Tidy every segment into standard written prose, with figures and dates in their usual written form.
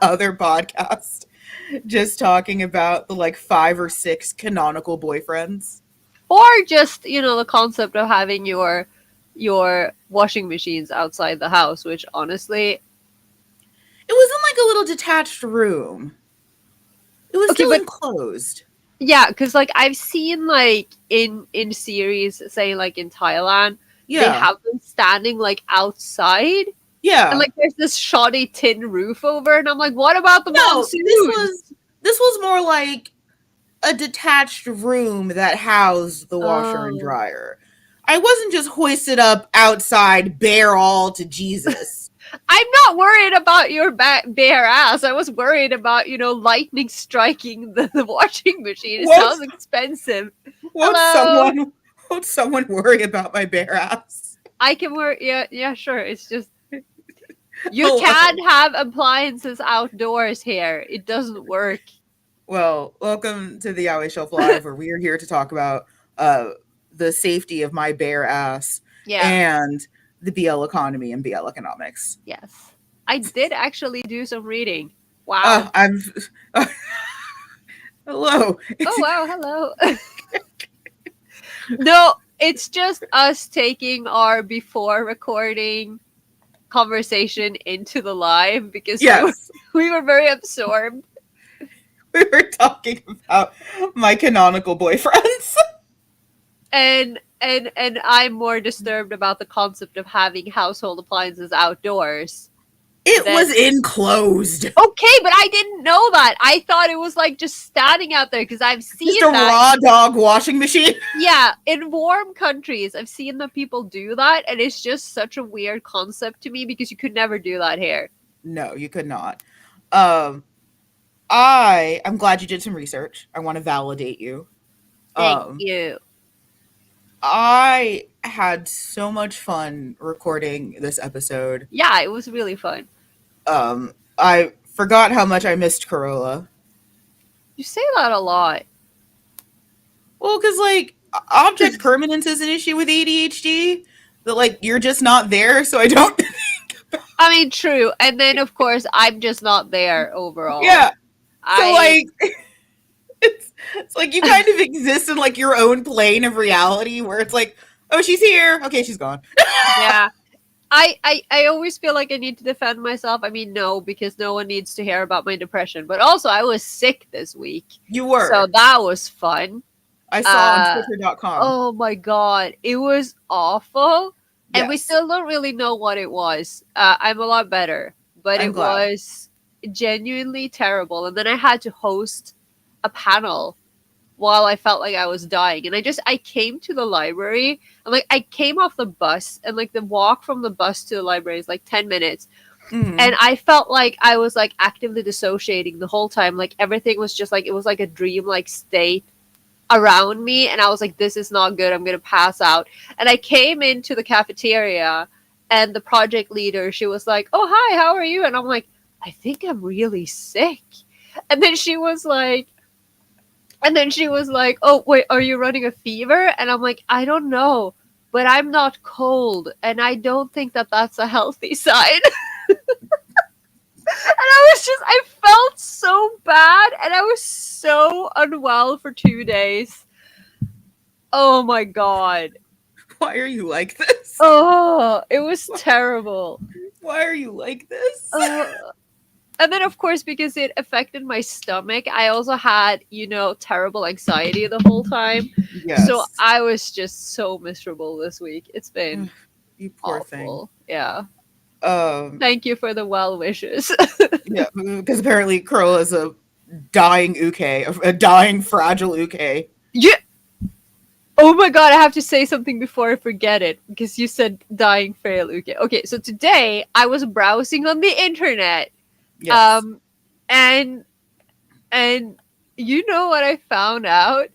our other podcast, just talking about the like 5 or 6 canonical boyfriends. Or just, the concept of having your washing machines outside the house, which honestly, It was in like a little detached room. It was okay, still but enclosed. yeah, because like I've seen like in series, say like in Thailand, they Yeah. have them standing like outside, and Yeah. like there's this shoddy tin roof over, and I'm like, what about the No, this monsoons? was this was more like a detached room that housed the washer and Oh, dryer. I wasn't just hoisted up outside bare all to Jesus. I'm not worried about your bare ass. I was worried about lightning striking the washing machine. It Won't sounds expensive. won't Hello, someone won't someone worry about my bare ass? I can work. Yeah, yeah, sure. It's just you Hello. can't have appliances outdoors here. It doesn't work. Well, welcome to the Yaoi Shelf Live, where we are here to talk about uh, the safety of my bare ass Yeah. and the BL economy and BL economics. Yes. I did actually do some reading. Wow. I'm hello. Oh wow, hello. No, it's just us taking our before recording conversation into the live because we were Yes, we were very absorbed. we were talking about my canonical boyfriends. And I'm more disturbed about the concept of having household appliances outdoors It than was enclosed. okay, but I didn't know that. I thought it was like just standing out there because I've Just a seen that. raw dog washing machine. Yeah, in warm countries, I've seen that people do that, and it's just such a weird concept to me because you could never do that here. No, you could not. Um, I'm glad you did some research. I want to validate you. Thank Um, you. I had so much fun recording this episode. Yeah, it was really fun. I forgot how much I missed Corolla. You say that a lot. Well, because like object permanence is an issue with ADHD. That like you're just not there, so I don't. I mean, true. And then, of course, I'm just not there overall. Yeah. So I, like it's like you kind of exist in like your own plane of reality where it's like, oh, she's here. Okay, she's gone. yeah. I always feel like I need to defend myself. I mean, no, because no one needs to hear about my depression. But also, I was sick this week. You So were. that was fun. I saw on Uh, Twitter.com. oh my God. It was awful. And we Yes. still don't really know what it was. I'm a lot better. But I'm it glad. was genuinely terrible. And then I had to host a panel while I felt like I was dying. And I came to the library and like I came off the bus and like the walk from the bus to the library is like 10 minutes. Mm-hmm. And I felt like I was like actively dissociating the whole time. Like everything was just like, it was like a dream like state around me. And I was like, this is not good. I'm going to pass out. And I came into the cafeteria and the project leader, she was like, oh, hi, how are you? And I'm like, I think I'm really sick. And then she was like, oh, wait, are you running a fever? And I'm like, I don't know, but I'm not cold. And I don't think that that's a healthy sign. And I felt so bad. And I was so unwell for 2 days. Oh my God. Why are you like this? Oh, it was terrible. Why are you like this? And then, of course, because it affected my stomach, I also had, terrible anxiety the whole time. So Yes. I was just so miserable this week. It's been You poor thing. awful. Yeah. Um, Thank you for the well wishes. yeah, because apparently Corolla is a dying uke, a dying fragile uke. Yeah. Oh my God, I have to say something before I forget it because you said dying frail. Okay, so today I was browsing on the internet. Yes. Um, and and you know what I found out?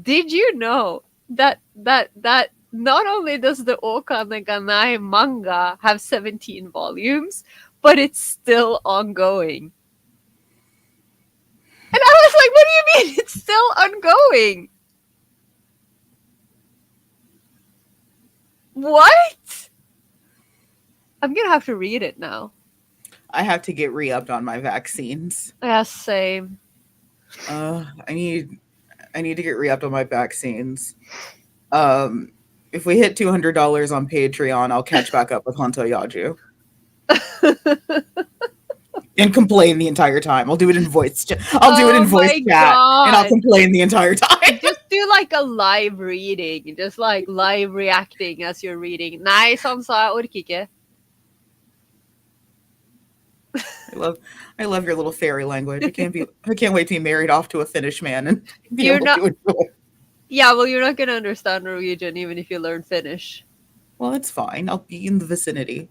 Did you know that not only does the Oka Naganai manga have 17 volumes, but it's still ongoing? And I was like, what do you mean it's still ongoing? What? I'm gonna have to read it now. I have to get re-upped on my vaccines. Yeah, same. I need to get re-upped on my vaccines. If we hit $200 on Patreon, I'll catch back up with Honto Yaju and complain the entire time. I'll do it in voice. I'll do it in Oh voice my chat, and I'll God. complain the entire time. Just do like a live reading, just like live reacting as you're reading. Nei, sånn sa jeg orker ikke. I love your little fairy language. I can't wait to be married off to a Finnish man and be You're able not- to enjoy. Yeah, well, you're not gonna understand Norwegian even if you learn Finnish. Well, it's fine. I'll be in the vicinity.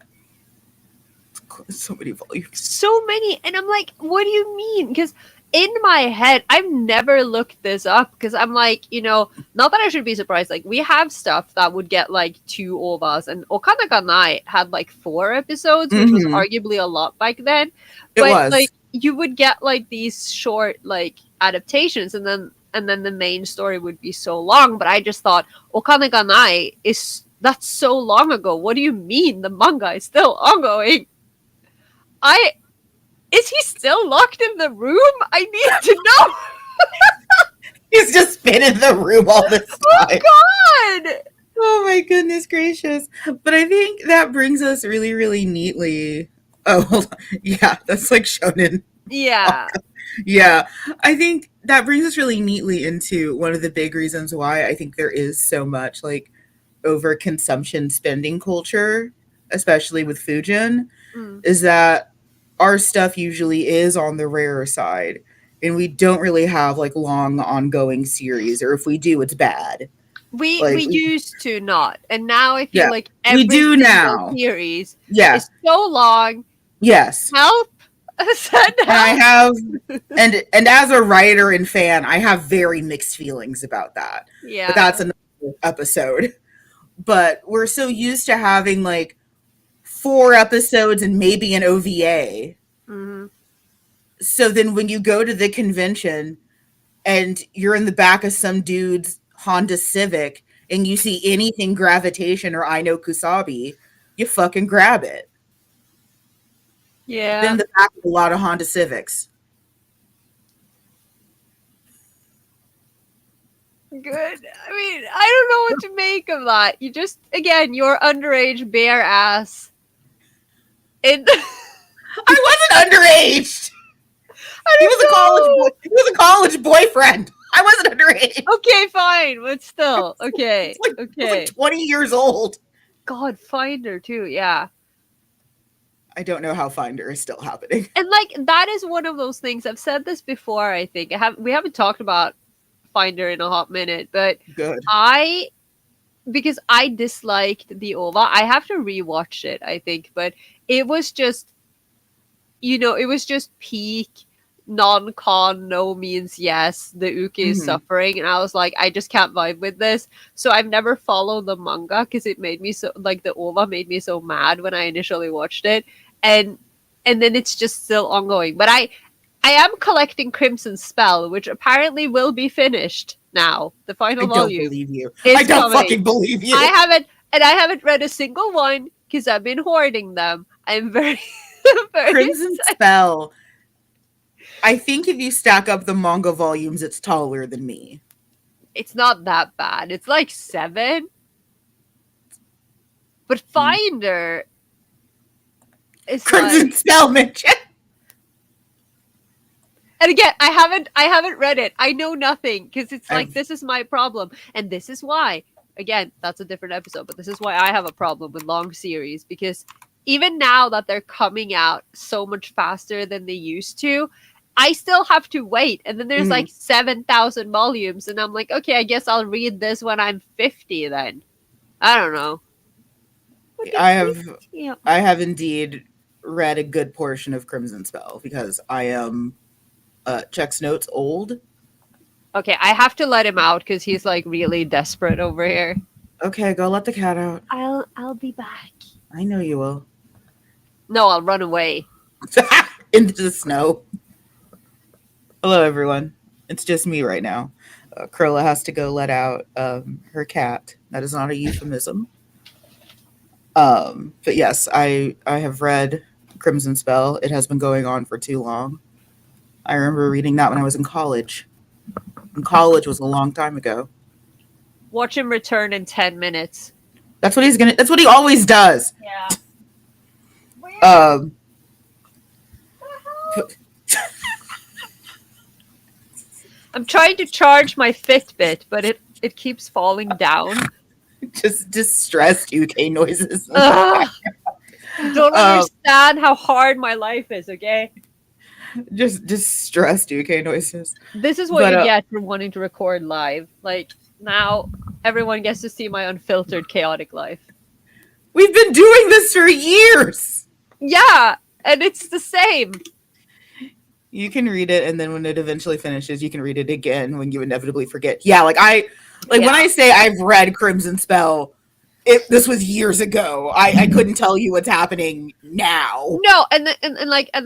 So many volumes. So many, and I'm like, what do you mean? Because in my head, I've never looked this up because I'm like, not that I should be surprised. Like, we have stuff that would get like 2 ovas, and Okana Ganai had like 4 episodes, which was arguably a lot back then. But It was. like, you would get like these short like adaptations, and then the main story would be so long. But I just thought Okana Ganai that's so long ago. What do you mean the manga is still ongoing? Is he still locked in the room? I need to know. He's just been in the room all this time. Oh God! Oh my goodness gracious. But I think that brings us really, really neatly. Oh, hold on. Yeah, that's like shonen. Yeah. Yeah. I think that brings us really neatly into one of the big reasons why I think there is so much like overconsumption spending culture, especially with Fujin, is that our stuff usually is on the rarer side, and we don't really have like long ongoing series, or if we do, it's bad. We Like, used to not, and now I feel Yeah, like every we do single now. series Yeah. is so long. Yes. Help! Send And I help! have, and as a writer and fan, I have very mixed feelings about that. Yeah. But that's another episode. But we're so used to having like 4 episodes and maybe an OVA. Mhm. So then when you go to the convention and you're in the back of some dude's Honda Civic and you see anything Gravitation or I Know Kusabi, you fucking grab it. Yeah. Then the back of a lot of Honda Civics. Good. I mean, I don't know what to make of that. You just, again, your underage bare ass. And I wasn't underage. He was a college boyfriend. I wasn't underage. Okay, fine, but still, okay, I was okay. like 20 years old. God, Finder too, yeah. I don't know how Finder is still happening. And like that is one of those things. I've said this before. I think we haven't talked about Finder in a hot minute, but Good. because I disliked the OVA, I have to rewatch it. I think, but it was just, it was just peak non-con, no means yes. The Uke is suffering, and I was like, I just can't vibe with this. So I've never followed the manga because it made me so like the OVA made me so mad when I initially watched it, and then it's just still ongoing. But I am collecting Crimson Spell, which apparently will be finished now. The final volume. I don't believe you. is I don't coming. fucking believe you. I haven't read a single one because I've been hoarding them. I'm very, very Crimson Spell. I think if you stack up the manga volumes, it's taller than me. It's not that bad. It's like 7. But Finder is Crimson Spell mention. And again, I haven't read it. I know nothing because it's like this is my problem, and this is why. Again, that's a different episode, but this is why I have a problem with long series, because even now that they're coming out so much faster than they used to, I still have to wait. And then there's like 7,000 volumes, and I'm like, okay, I guess I'll read this when I'm 50 then. I don't know. I have indeed read a good portion of Crimson Spell because I am Check's Notes old. Okay, I have to let him out because he's like really desperate over here. Okay, go let the cat out. I'll be back. I know you will. No, I'll run away. Into the snow. Hello, everyone. It's just me right now. Curla has to go let out her cat. That is not a euphemism. But yes, I have read Crimson Spell. It has been going on for too long. I remember reading that when I was in college. And college was a long time ago. Watch him return in 10 minutes. That's what he always does. Yeah. Um I'm trying to charge my Fitbit, but it keeps falling down. just distressed UK noises. Ugh. You don't understand how hard my life is, okay? Just distressed UK noises. This is what you get from wanting to record live. Like, now everyone gets to see my unfiltered, chaotic life. We've been doing this for years! Yeah, and it's the same. You can read it, and then when it eventually finishes, you can read it again when you inevitably forget. Yeah, when I say I've read Crimson Spell, this was years ago. I couldn't tell you what's happening now. No, and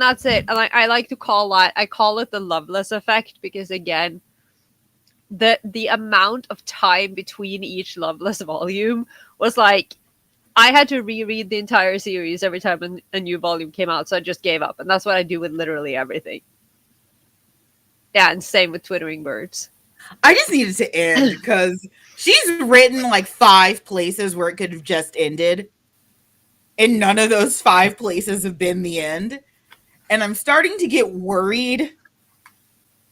that's it. And I like to call that, I call it the Loveless effect, because again, the amount of time between each Loveless volume was like, I had to reread the entire series every time a new volume came out, so I just gave up. And that's what I do with literally everything. Yeah, and same with Twittering Birds. I just needed to end because she's written like 5 places where it could have just ended. And none of those 5 places have been the end. And I'm starting to get worried.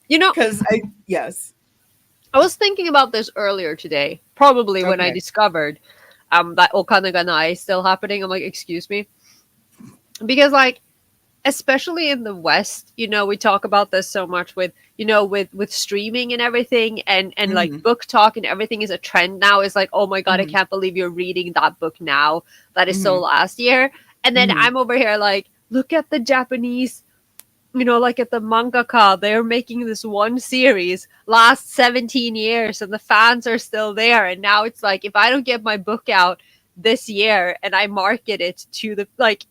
You know, because yes. I was thinking about this earlier today, probably when I discovered that Okanaganai is still happening. I'm like, excuse me? Because like, especially in the West, you know, we talk about this so much with, you know, with streaming and everything, and like book talk and everything is a trend now. It's like, oh my God, I can't believe you're reading that book now. That is so last year. And then I'm over here like, look at the Japanese, you know, like at the mangaka, they're making this one series last 17 years and the fans are still there. And now it's like, if I don't get my book out this year and I market it to the, like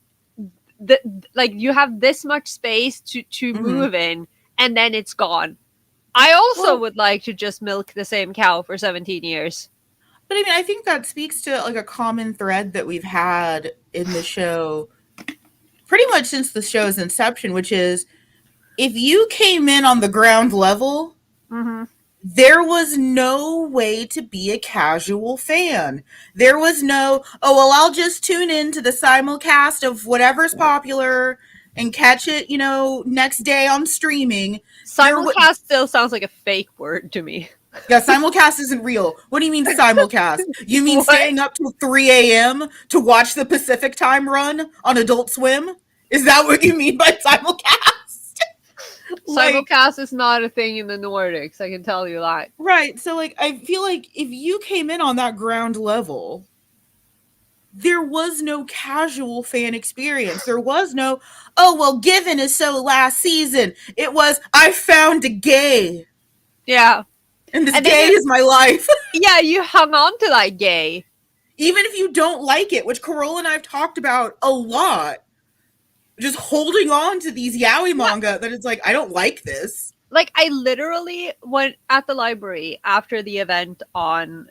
you have this much space to move in, and then it's gone. I also would like to just milk the same cow for 17 years. But I mean, I think that speaks to like a common thread that we've had in the show pretty much since the show's inception, which is if you came in on the ground level, there was no way to be a casual fan. There was no, oh, well, I'll just tune in to the simulcast of whatever's popular and catch it, you know, next day on streaming. Simulcast still sounds like a fake word to me. Yeah, simulcast isn't real. What do you mean simulcast? You mean staying up till 3 a.m. to watch the Pacific time run on Adult Swim? Is that what you mean by simulcast? Simulcast is not a thing in the Nordics, I can tell you that. Right. So, like, I feel like if you came in on that ground level, there was no casual fan experience. There was no, oh, well, Given is so last season. It was, I found a gay. Yeah. And this gay is my life. Yeah, you hung on to that gay. Even if you don't like it, which Carola and I have talked about a lot. Just holding on to these yaoi manga that it's like, I don't like this. Like, I literally went at the library after the event on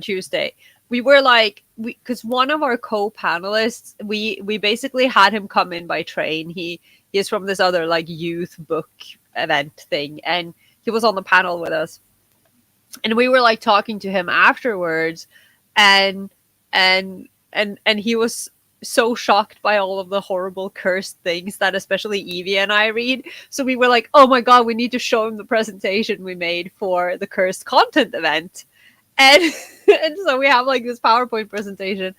Tuesday. We were like, because one of our co-panelists, we basically had him come in by train. He is from this other like youth book event thing, and he was on the panel with us. And we were like talking to him afterwards, and he was so shocked by all of the horrible cursed things that especially Evie and I read. So we were like, oh my God, we need to show him the presentation we made for the cursed content event. And so we have like this PowerPoint presentation,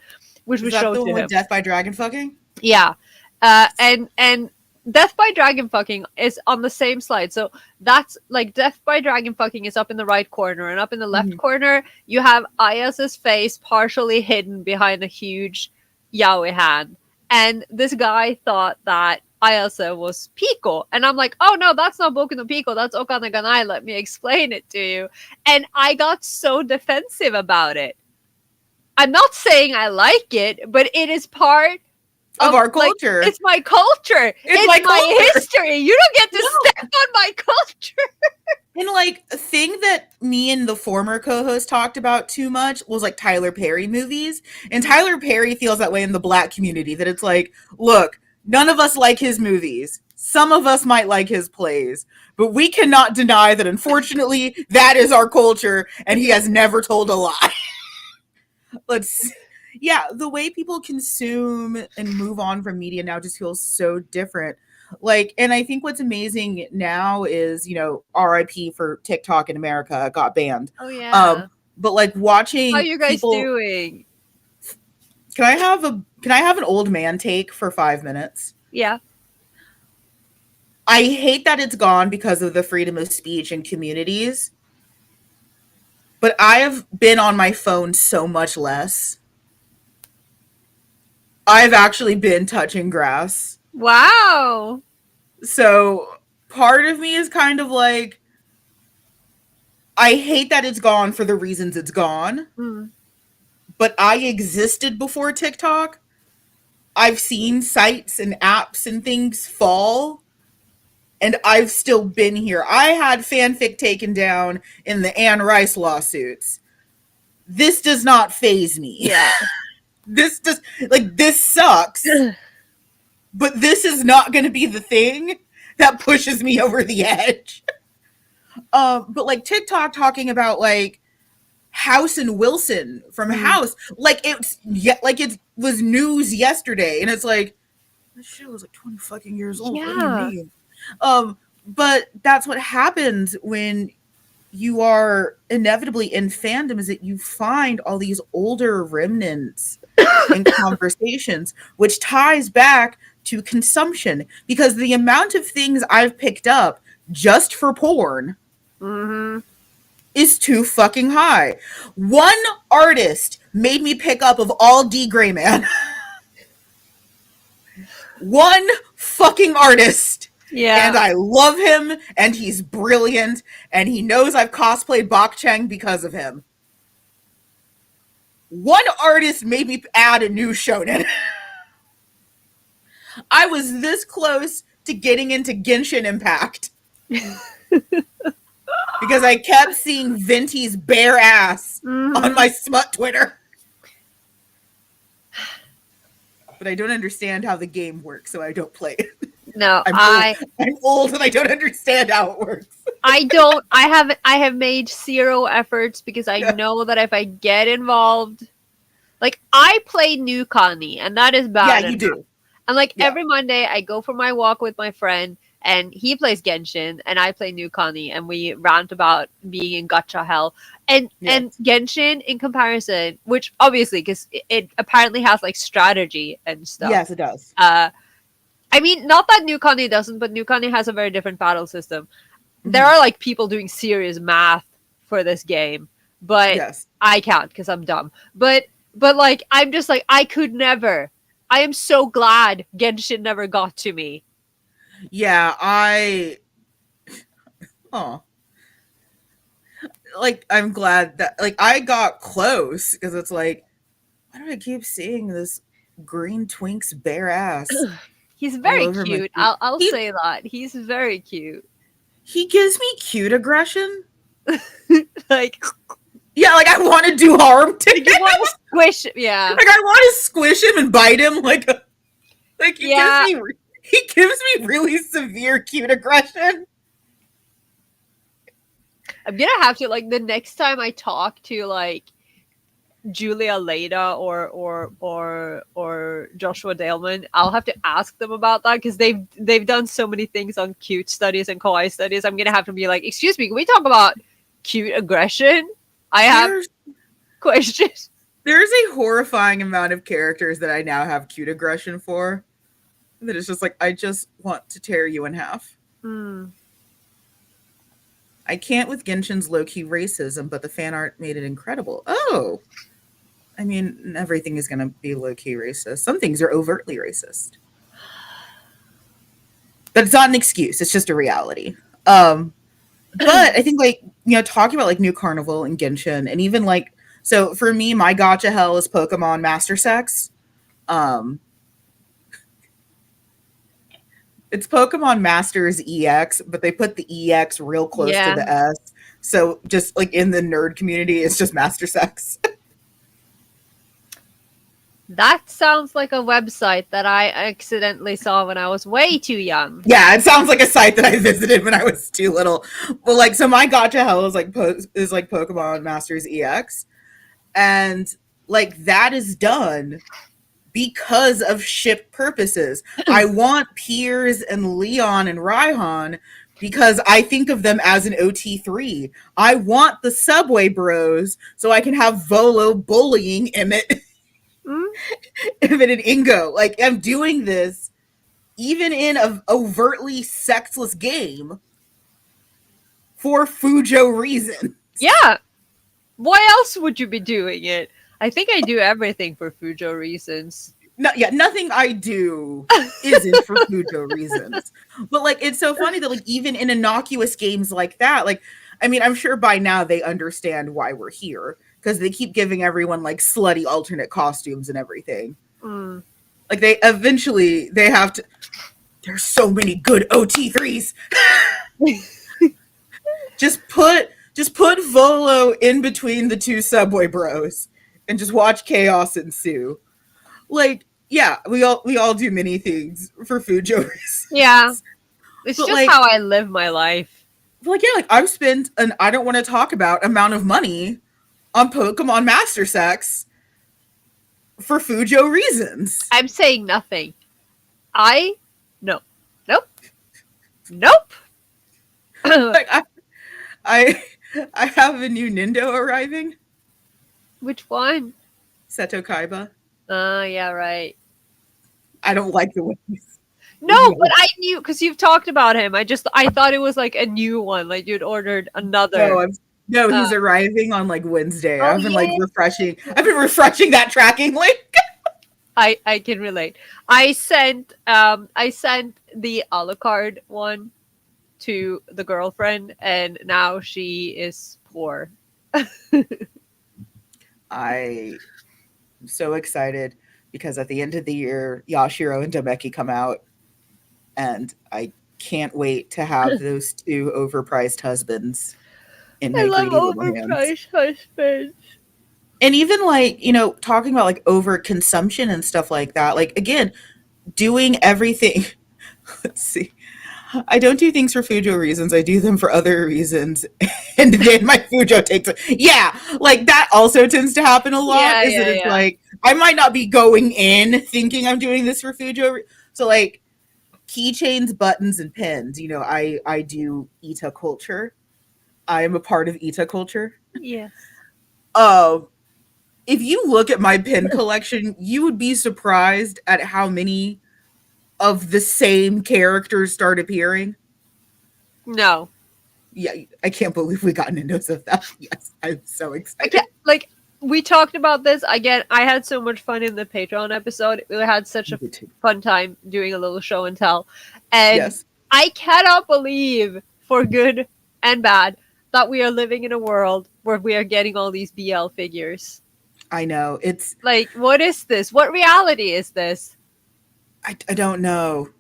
which we showed to him. With Death by Dragon Fucking? Yeah. And Death by Dragon Fucking is on the same slide. So that's like Death by Dragon Fucking is up in the right corner, and up in the left corner, you have Ayasa's face partially hidden behind a huge yaoi hand, and this guy thought that Ayase was Pico, and I'm like, oh no, that's not Boku no Pico, that's Okanaganai, let me explain it to you. And I got so defensive about it. I'm not saying I like it, but it is part of our culture. Like, it's my culture. It's my history. You don't get to step on my culture. And like a thing that me and the former co-host talked about too much was like Tyler Perry movies. And Tyler Perry feels that way in the Black community, that it's like, look, None of us like his movies. Some of us might like his plays, but we cannot deny that unfortunately that is our culture and he has never told a lie. Let's yeah, the way people consume and move on from media now just feels so different. Like, and I think what's amazing now is, RIP for TikTok in America got banned. Oh yeah. But like How watching you guys people, doing? can I have an old man take for 5 minutes? Yeah. I hate that it's gone because of the freedom of speech and communities, but I have been on my phone so much less. I've actually been touching grass. Wow. So part of me is kind of like, I hate that it's gone for the reasons it's gone, Mm. but I existed before TikTok. I've seen sites and apps and things fall, and I've still been here. I had fanfic taken down in the Anne Rice lawsuits. This does not faze me. Yeah. This sucks, but this is not going to be the thing that pushes me over the edge. But like TikTok talking about like House and Wilson from House, like it was news yesterday, and it's like this shit was like 20 fucking years old. What do you mean? But that's what happens when you are inevitably in fandom, is that you find all these older remnants in conversations, which ties back to consumption, because the amount of things I've picked up just for porn is too fucking high. One artist made me pick up of all D Gray Man. One fucking artist. Yeah. And I love him, and he's brilliant, and he knows I've cosplayed Bak Chang because of him. One artist made me add a new shonen. I was this close to getting into Genshin Impact. Because I kept seeing Venti's bare ass on my smut Twitter. But I don't understand how the game works, so I don't play it. No, I'm old and I don't understand how it works. I have made zero efforts because I know that if I get involved, like I play New Connie, and that is bad. Yeah, you do. And like every Monday I go for my walk with my friend, and he plays Genshin and I play New Connie, and we rant about being in gacha hell. And Genshin in comparison, which obviously because it apparently has like strategy and stuff. Yes, it does. I mean, not that New Connie doesn't, but New Connie has a very different battle system. There are like people doing serious math for this game, but I can't because I'm dumb. But like I'm just like I could never. I am so glad Genshin never got to me. Yeah, I'm glad that like I got close, because it's like, why do I keep seeing this green twink's bare ass? He's very cute. I'll say that. He's very cute. He gives me cute aggression. Like, yeah, like I want to do harm to him. You want to squish him, yeah. Like I want to squish him and bite him he gives me really severe cute aggression. I'm gonna have to, like, the next time I talk to like Julia Leda or Joshua Daleman, I'll have to ask them about that, because they've done so many things on cute studies and kawaii studies. I'm gonna have to be like, excuse me, can we talk about cute aggression? I have questions. There's a horrifying amount of characters that I now have cute aggression for. That it's just like, I just want to tear you in half. I can't with Genshin's low-key racism, but the fan art made it incredible. Oh! I mean, everything is going to be low-key racist. Some things are overtly racist. But it's not an excuse. It's just a reality. But I think, like, talking about, like, New Carnival and Genshin, and even, like, so for me, my gacha hell is Pokemon Master Sex. It's Pokemon Masters EX, but they put the EX real close to the S. So just, like, in the nerd community, it's just Master Sex. That sounds like a website that I accidentally saw when I was way too young. Yeah, it sounds like a site that I visited when I was too little. But like, so my gotcha hell is like is like Pokemon Masters EX, and like that is done because of ship purposes. I want Piers and Leon and Raihan because I think of them as an OT3. I want the Subway Bros so I can have Volo bullying Emmett, Mm? Emmett and Ingo. Like, I'm doing this even in an overtly sexless game for Fujo reason. Yeah. Why else would you be doing it? I think I do everything for Fujo reasons. No, yeah, nothing I do isn't for Fujo reasons. But like, it's so funny that like even in innocuous games like that, like, I mean, I'm sure by now they understand why we're here because they keep giving everyone like slutty alternate costumes and everything. Mm. Like they eventually they have to. There's so many good OT3s. just put Volo in between the two Subway Bros and just watch chaos ensue. Like, yeah, we all do many things for Fujo reasons. Yeah. It's But, just like, how I live my life. like yeah, like I've spent an I don't want to talk about amount of money on Pokemon Master Sex for Fujo reasons. I'm saying nothing. No. Nope. Nope. Like I I have a new Nindo arriving, Which one? Seto Kaiba. Yeah, right. I don't like the way he's No, but I knew because you've talked about him. I thought it was like a new one, like you'd ordered another. no, he's arriving on like Wednesday. Oh, I've been like yeah. refreshing that tracking link. I can relate. I sent the a la carte one to the girlfriend, and now she is poor. I'm so excited because at the end of the year, Yashiro and Domeki come out, and I can't wait to have those two overpriced husbands in I my love greedy little hands. overpriced husbands. And even like, talking about like overconsumption and stuff like that, like again, doing everything. Let's see. I don't do things for Fujo reasons. I do them for other reasons. And then my Fujo takes it. Yeah, like that also tends to happen a lot. Yeah, Is that yeah, it's yeah. like I might not be going in thinking I'm doing this for Fujo. So like keychains, buttons, and pins. I do Ita culture. I am a part of Ita culture. Yes. If you look at my pin collection, you would be surprised at how many of the same characters start appearing. No. Yeah, I can't believe we got Nindos of that. Yes, I'm so excited. Like we talked about this again. I had so much fun in the Patreon episode. We had such a fun time doing a little show and tell, and Yes. I cannot believe, for good and bad, that we are living in a world where we are getting all these BL figures. I know. It's Like, what is this? What reality is this? I don't know.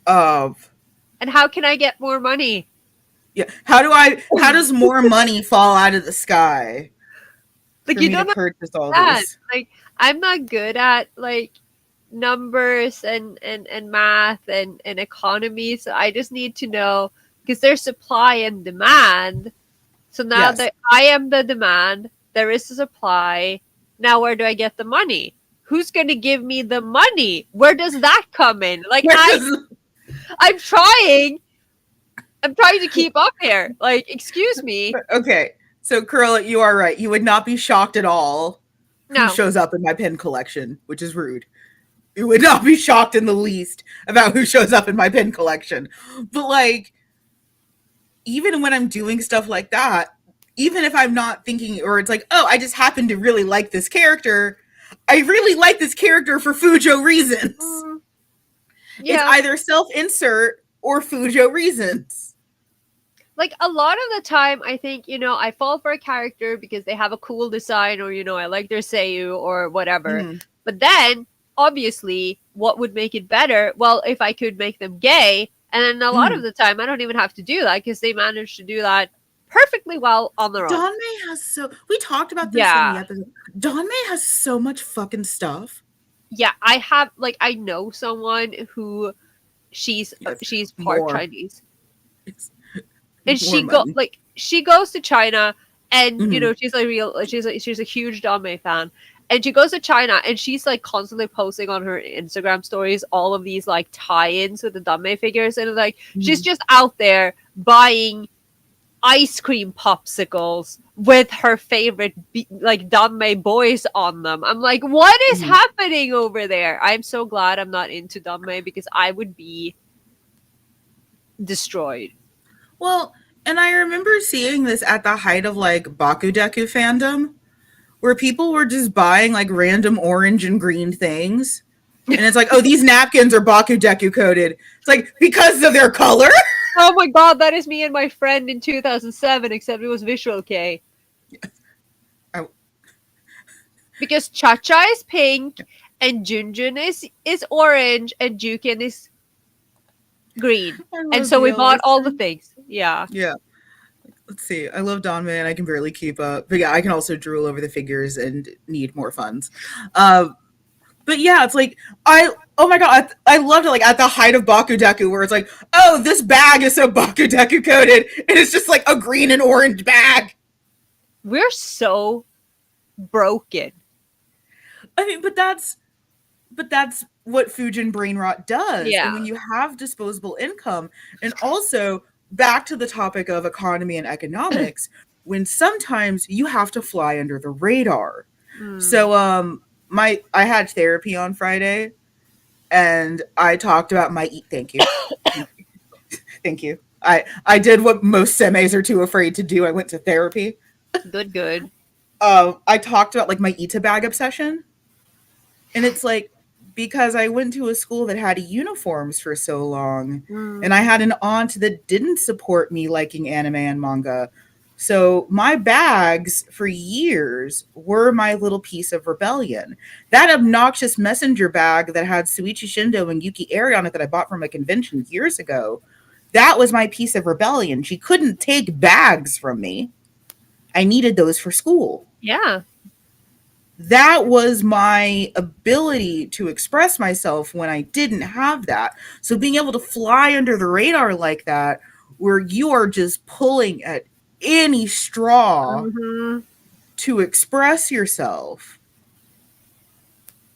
And how can I get more money? Yeah. How does more money fall out of the sky Like, for you me don't to purchase all that. this? Like, I'm not good at like numbers and math and economy, so I just need to know because there's supply and demand. So now Yes. that I am the demand, there is a supply. Now where do I get the money? Who's going to give me the money? Where does that come in? Like I'm trying to keep up here. Like, excuse me. Okay. So Curl, you are right. You would not be shocked at all No. who shows up in my pin collection, which is rude. You would not be shocked in the least about who shows up in my pin collection. But like, even when I'm doing stuff like that, even if I'm not thinking, or it's like, oh, I just happen to really like this character. I really like this character for Fujo reasons. Yeah. It's either self-insert or Fujo reasons. Like a lot of the time, I think, I fall for a character because they have a cool design or, I like their Seiyu or whatever. Mhm. But then, obviously, what would make it better? Well, if I could make them gay. And then a lot of the time, I don't even have to do that because they manage to do that perfectly well on their own. Danmei has so we talked about this in the Yeah. episode. Danmei has so much fucking stuff. Yeah, I have like I know someone who Yes. she's part More. Chinese. It's And more money. she goes to China and you Mhm. know she's a huge Dame fan. And she goes to China and she's like constantly posting on her Instagram stories all of these like tie-ins with the Dame figures and like she's Mhm. just out there buying ice cream popsicles with her favorite like Danmei boys on them. I'm like, what is Mhm. happening over there? I'm so glad I'm not into Danmei because I would be destroyed. Well, and I remember seeing this at the height of like Bakudeku fandom, where people were just buying like random orange and green things. And it's like, oh, these napkins are Bakudeku coated. It's like, because of their color? Oh my god, that is me and my friend in 2007, except it was Visual K. I- Because Cha-Cha is pink, and Junjun is orange, and Jukin is green. I And love so we yellow bought ice all the cream. things. Yeah. Yeah. Let's see. I love Donma and I can barely keep up. But yeah, I can also drool over the figures and need more funds. But yeah, it's like oh my god, I loved it like at the height of Bakudeku where it's like, oh, this bag is so Bakudeku coated and it's just like a green and orange bag. We're so broken. I mean, but that's what Fujin brain rot does. Yeah. And when you have disposable income, and also back to the topic of economy and economics, when sometimes you have to fly under the radar. Mm. So I had therapy on Friday and I talked about my thank you. Thank you. I did what most semis are too afraid to do. I went to therapy. Good. I talked about like my Ita bag obsession. And it's like because I went to a school that had uniforms for so long and I had an aunt that didn't support me liking anime and manga. So my bags for years were my little piece of rebellion. That obnoxious messenger bag that had Suichi Shindo and Yuki Eri on it that I bought from a convention years ago, that was my piece of rebellion. She couldn't take bags from me. I needed those for school. Yeah. That was my ability to express myself when I didn't have that. So being able to fly under the radar like that, where you are just pulling at any straw to express yourself.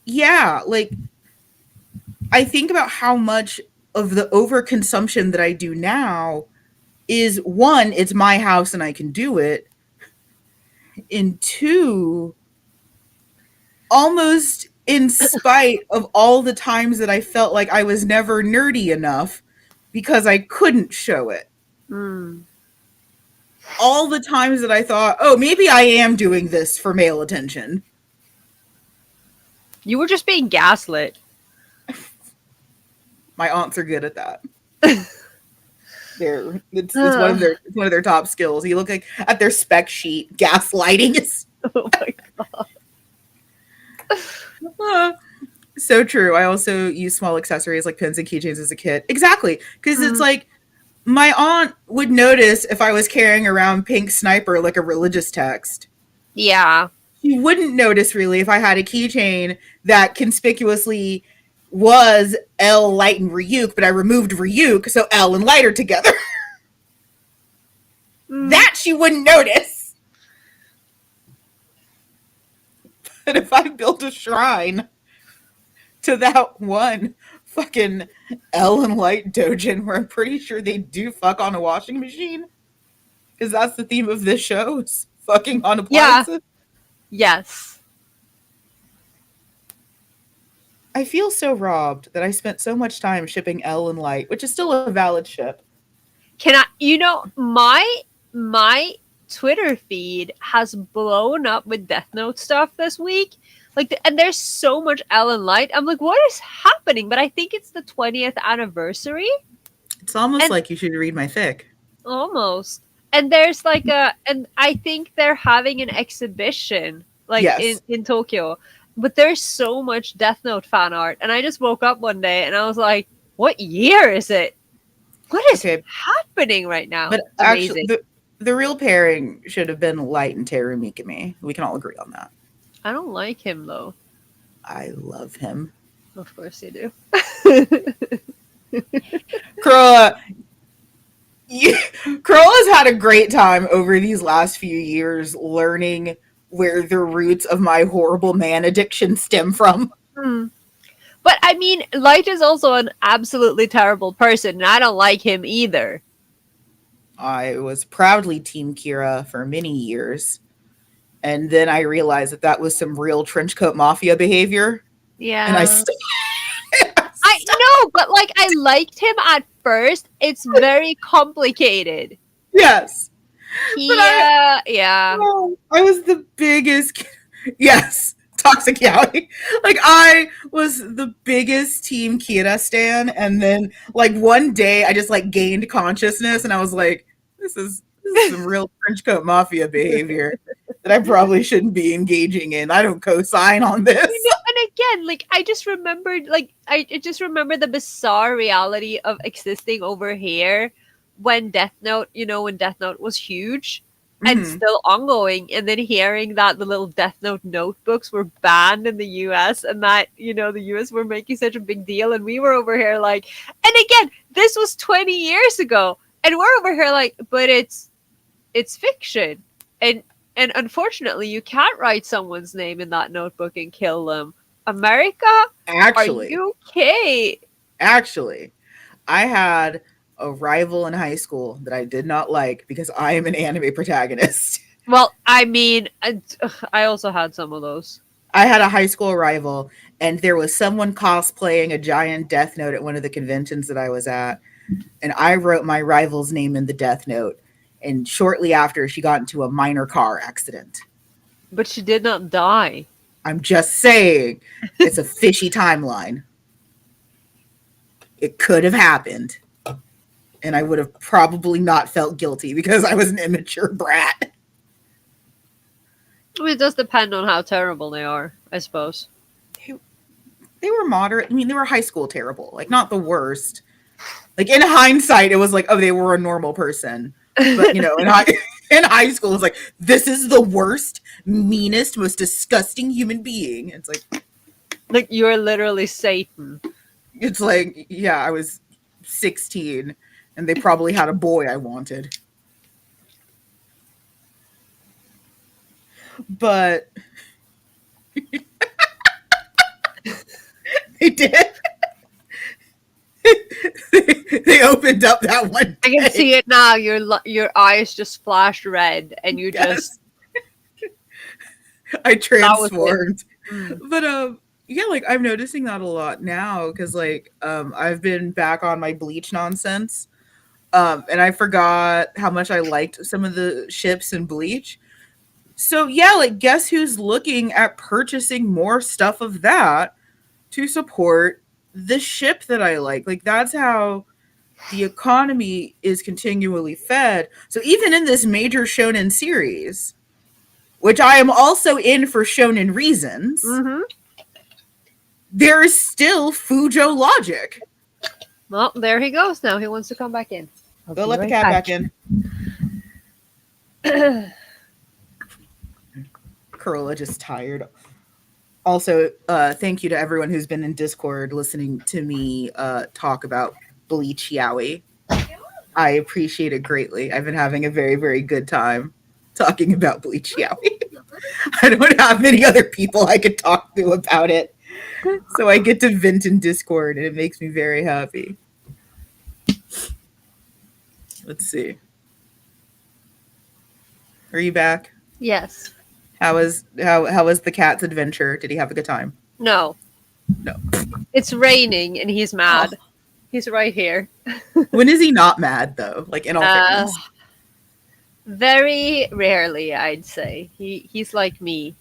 Yeah, like I think about how much of the overconsumption that I do now is one, it's my house and I can do it. And two, almost in spite of all the times that I felt like I was never nerdy enough because I couldn't show it. All the times that I thought, oh, maybe I am doing this for male attention. You were just being gaslit. My aunts are good at that. It's one of their top skills. You look like at their spec sheet, gaslighting is Oh my god. So true. I also use small accessories like pins and keychains as a kid. Exactly. Because it's like my aunt would notice if I was carrying around Pink Sniper like a religious text. Yeah. She wouldn't notice really if I had a keychain that conspicuously was L, Light, and Ryuk, but I removed Ryuk, so L and Light are together. That she wouldn't notice. But if I built a shrine to that one fucking L and Light dojin where I'm pretty sure they do fuck on a washing machine, because that's the theme of this show, is fucking on appliances. Yes. I feel so robbed that I spent so much time shipping L and Light, which is still a valid ship. Can I? You know, my Twitter feed has blown up with Death Note stuff this week. Like, and there's so much Ellen Light. I'm like, what is happening? But I think it's the 20th anniversary. It's almost like you should read my fic. Almost. And there's like and I think they're having an exhibition like in Tokyo. But there's so much Death Note fan art. And I just woke up one day and I was like, what year is it? What is happening right now? But actually, The real pairing should have been Light and Teru Mikami. We can all agree on that. I don't like him though. I love him. Of course you do. Cruella, Cruella's had a great time over these last few years learning where the roots of my horrible man addiction stem from. Hmm. But I mean, Light is also an absolutely terrible person, and I don't like him either. I was proudly Team Kira for many years. And then I realized that that was some real trenchcoat mafia behavior. Yeah. And I still. I know, but like I liked him at first. It's very complicated. Yes. He, But yeah. Oh, I was the biggest. Yes. Toxic Yaoi. Like, I was the biggest Team Kira stan. And then, like, one day I just, like, gained consciousness and I was like, this is some real trenchcoat mafia behavior that I probably shouldn't be engaging in. I don't co-sign on this. You know, and again, like I just remembered, like I just remember the bizarre reality of existing over here when Death Note, when Death Note was huge and Mhm. still ongoing, and then hearing that the little Death Note notebooks were banned in the U.S. and that the U.S. were making such a big deal, and we were over here like, and again, this was 20 years ago, and we're over here like, but it's fiction, and unfortunately, you can't write someone's name in that notebook and kill them. America, Actually, are you okay? actually, I had a rival in high school that I did not like because I am an anime protagonist. Well, I mean, I also had some of those. I had a high school rival, and there was someone cosplaying a giant Death Note at one of the conventions that I was at, and I wrote my rival's name in the Death Note. And shortly after, she got into a minor car accident. But she did not die. I'm just saying, it's a fishy timeline. It could have happened. And I would have probably not felt guilty because I was an immature brat. I mean, it does depend on how terrible they are, I suppose. They were moderate. I mean, they were high school terrible. Like, not the worst. Like, in hindsight, it was like, oh, they were a normal person. But, in high school, it's like, this is the worst, meanest, most disgusting human being. It's like, you're literally Satan. It's like, yeah, I was 16 and they probably had a boy I wanted. But they did. They opened up that one day. I can see it now. Your eyes just flashed red, and you just. I transformed. Mm. But yeah, like I'm noticing that a lot now because like I've been back on my Bleach nonsense. And I forgot how much I liked some of the ships in Bleach. So yeah, like guess who's looking at purchasing more stuff of that to support the ship that I like. Like that's how the economy is continually fed. So even in this major shonen series, which I am also in for shonen reasons, Mm-hmm. there is still Fujo logic. Well, there he goes now. He wants to come back in. Go let the cat back in. Corolla just tired. Also, thank you to everyone who's been in Discord listening to me talk about Bleach Yaoi. I appreciate it greatly. I've been having a very, very good time talking about Bleach Yaoi. I don't have many other people I could talk to about it. So I get to vent in Discord and it makes me very happy. Let's see. Are you back? Yes. How was the cat's adventure? Did he have a good time? No. No. It's raining and he's mad. Oh. He's right here. When is he not mad though? Like in all fairness. Very rarely, I'd say. He's like me.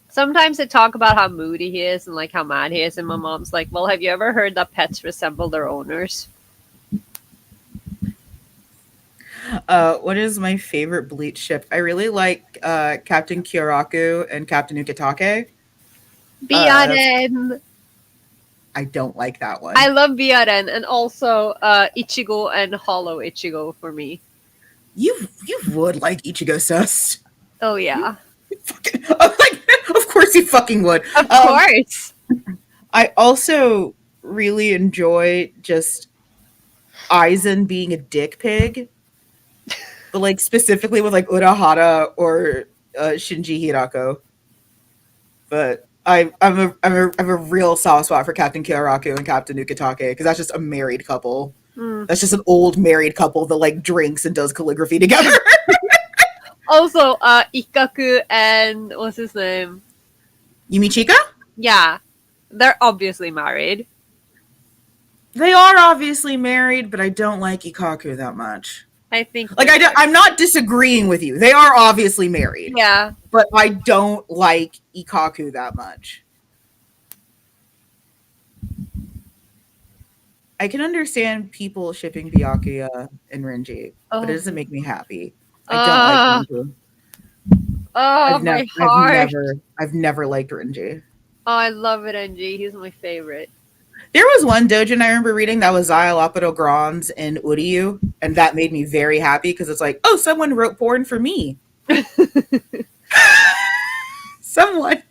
Sometimes they talk about how moody he is and like how mad he is, and my mom's like, "Well, have you ever heard that pets resemble their owners?" What is my favorite Bleach ship? I really like Captain Kyoraku and Captain Ukitake. Biaren. I don't like that one. I love Biaren, and also Ichigo and Hollow Ichigo for me. You would like Ichigo sus. Oh yeah, Fucking, like, of course you fucking would. of course. I also really enjoy just Aizen being a dick pig, but like specifically with like Urahara or Shinji Hirako. But I'm a real soft spot for Captain Kyoraku and Captain Ukitake because that's just a married couple. Mm. That's just an old married couple that like drinks and does calligraphy together. Also, Ikkaku and what's his name? Yumichika? Yeah, they're obviously married. They are obviously married, but I don't like Ikaku that much. I think. Like I'm not disagreeing with you. They are obviously married. Yeah. But I don't like Ikaku that much. I can understand people shipping Byakuya and Renji, but it doesn't make me happy. I don't like Renji. Oh, my heart. I've never liked Renji. Oh, I love it, NG. He's my favorite. There was one doujin I remember reading that was Zaya Lapido Grans and Uryu, and that made me very happy because it's like, oh, someone wrote porn for me. someone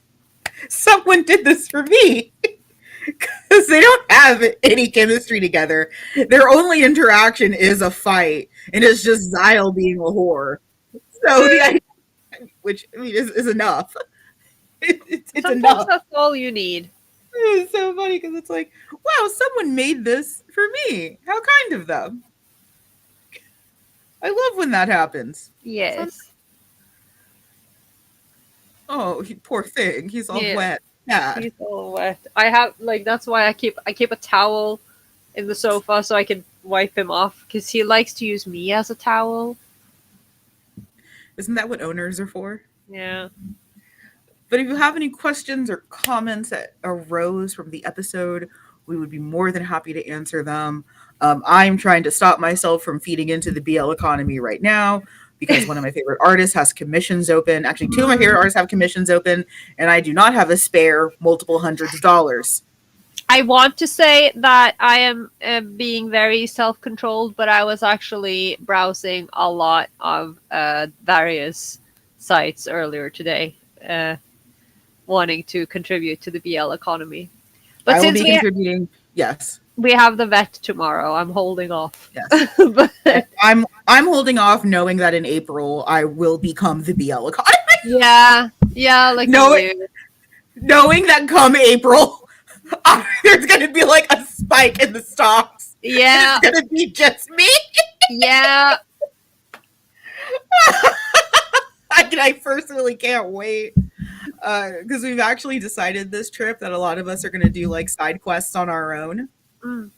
did this for me. Because they don't have any chemistry together. Their only interaction is a fight, and it's just Zyle being a whore. So the idea, which I mean is enough. It's Sometimes enough. that's all you need. It's so funny because it's like, wow, someone made this for me. How kind of them. I love when that happens. Yes. Oh, poor thing. He's all wet. Yeah. He's all wet. I have that's why I keep a towel in the sofa so I can wipe him off because he likes to use me as a towel. Isn't that what owners are for? Yeah. But if you have any questions or comments that arose from the episode, we would be more than happy to answer them. I'm trying to stop myself from feeding into the BL economy right now because one of my favorite artists has commissions open. Actually, two of my favorite artists have commissions open, and I do not have a spare multiple hundreds of dollars. I want to say that I am being very self-controlled, but I was actually browsing a lot of various sites earlier today, wanting to contribute to the BL economy. But I will since be contributing. Yes. We have the vet tomorrow. I'm holding off. Yes. But I'm holding off knowing that in April I will become the BL economy. Yeah, like knowing that come April there's gonna be like a spike in the stocks. Yeah. It's gonna be just me. Yeah. I personally can't wait. Because we've actually decided this trip that a lot of us are gonna do like side quests on our own. Mm.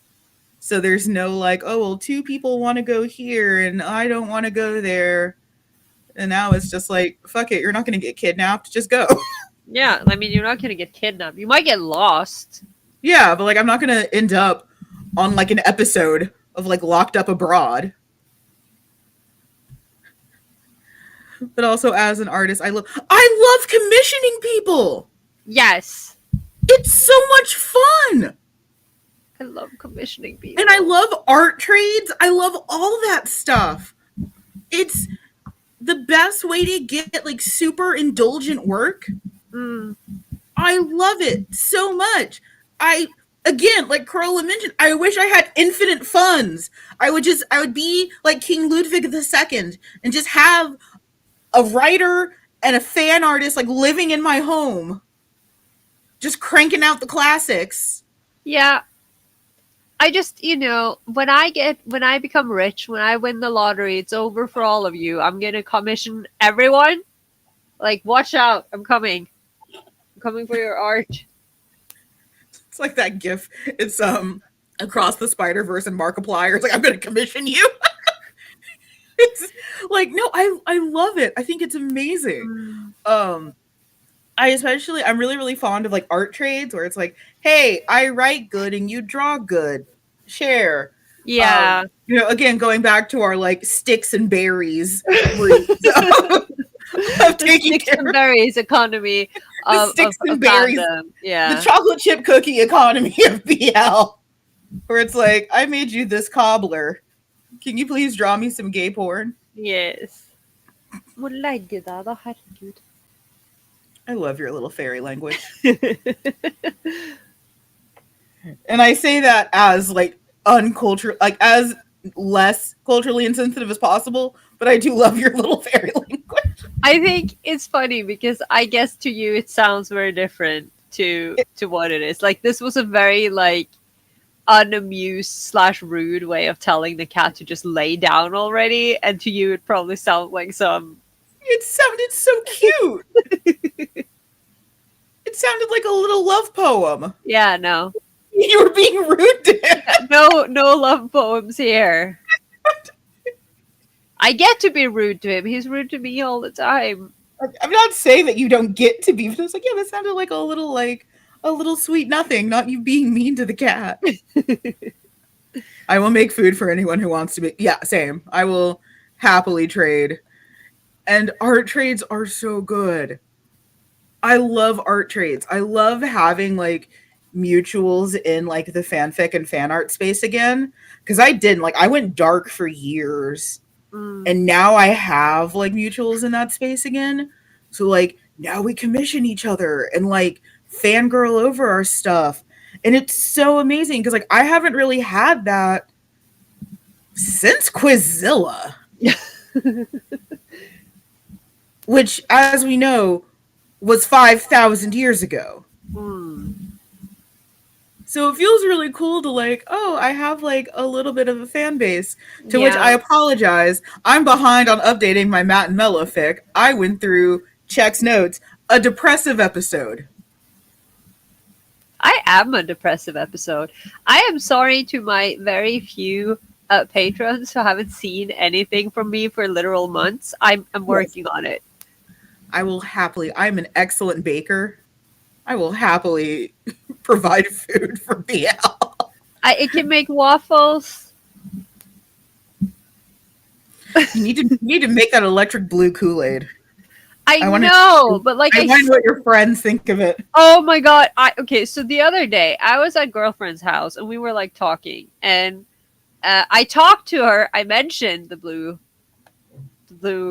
So there's no like, oh well, two people want to go here and I don't want to go there. And now it's just like, fuck it, you're not gonna get kidnapped, just go. Yeah, I mean you're not gonna get kidnapped. You might get lost. Yeah, but like I'm not gonna end up on like an episode of like Locked Up Abroad. But also as an artist, I love commissioning people. Yes. It's so much fun. I love commissioning people. And I love art trades. I love all that stuff. It's the best way to get like super indulgent work. Mm. I love it so much. Again, like Carola mentioned, I wish I had infinite funds. I would be like King Ludwig II and just have a writer and a fan artist like living in my home, just cranking out the classics. Yeah. I just, when I become rich, when I win the lottery, it's over for all of you. I'm going to commission everyone. Like, watch out. I'm coming. I'm coming for your art. It's like that gif. It's Across the Spider-Verse and Markiplier. It's like, I'm going to commission you. It's like, no, I love it. I think it's amazing. I'm really, really fond of like art trades where it's like, hey, I write good and you draw good. Share. Yeah. Again, going back to our like sticks and berries route of taking sticks and berries economy the sticks and berries. Yeah. The chocolate chip cookie economy of BL. Where it's like, I made you this cobbler. Can you please draw me some gay porn? Yes. Må legge deg, da. Herregud. I love your little fairy language. And I say that as like uncultured, like as less culturally insensitive as possible, but I do love your little fairy language. I think it's funny because I guess to you it sounds very different to what it is. Like this was a very like unamused slash rude way of telling the cat to just lay down already, and to you it probably sounds like some. It sounded so cute. It sounded like a little love poem. Yeah, no, You were being rude to him. no love poems here. I get to be rude to him. He's rude to me all the time. I'm not saying that you don't get to be, but I was like, yeah, that sounded like a little sweet nothing, not you being mean to the cat. I will make food for anyone who wants to be. Yeah, same. I will happily trade. And art trades are so good. I love art trades. I love having like mutuals in like the fanfic and fan art space again. Cause I didn't like I went dark for years. Mm. And now I have like mutuals in that space again. So like now we commission each other and like fangirl over our stuff. And it's so amazing because like I haven't really had that since Quizzilla. Which, as we know, was 5,000 years ago. Mm. So it feels really cool to like, oh, I have like a little bit of a fan base. To which I apologize. I'm behind on updating my Matt and Mello fic. I went through Check's notes, a depressive episode. I am a depressive episode. I am sorry to my very few patrons who haven't seen anything from me for literal months. I'm working on it. I will happily, I'm an excellent baker. I will happily provide food for BL. It can make waffles. You need to make that electric blue Kool-Aid. I know, but like I wonder what your friends think of it. Oh my god! Okay, so the other day I was at girlfriend's house and we were like talking, and I talked to her. I mentioned the blue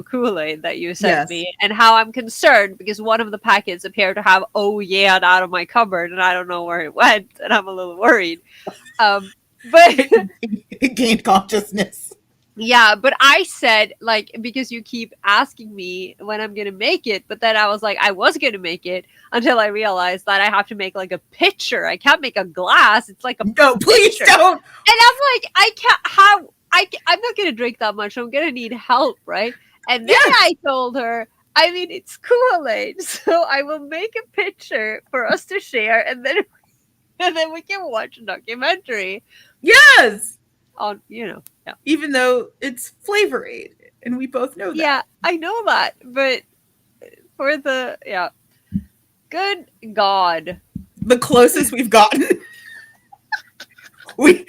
Kool-Aid that you sent me, and how I'm concerned because one of the packets appeared to have "oh yeah" out of my cupboard, and I don't know where it went, and I'm a little worried. But it gained consciousness. Yeah, but I said, like, because you keep asking me when I'm going to make it, but then I was like, I was going to make it until I realized that I have to make, like, a pitcher. I can't make a glass. It's like a No, please pitcher. don't! And I'm like, I can't, I'm not going to drink that much. I'm going to need help, right? And then I told her, I mean, it's Kool-Aid, so I will make a pitcher for us to share, and then we can watch a documentary. Yes! On, yeah. Even though it's Flavor Aid, and we both know that. Yeah, I know that, but for good God, the closest we've gotten, we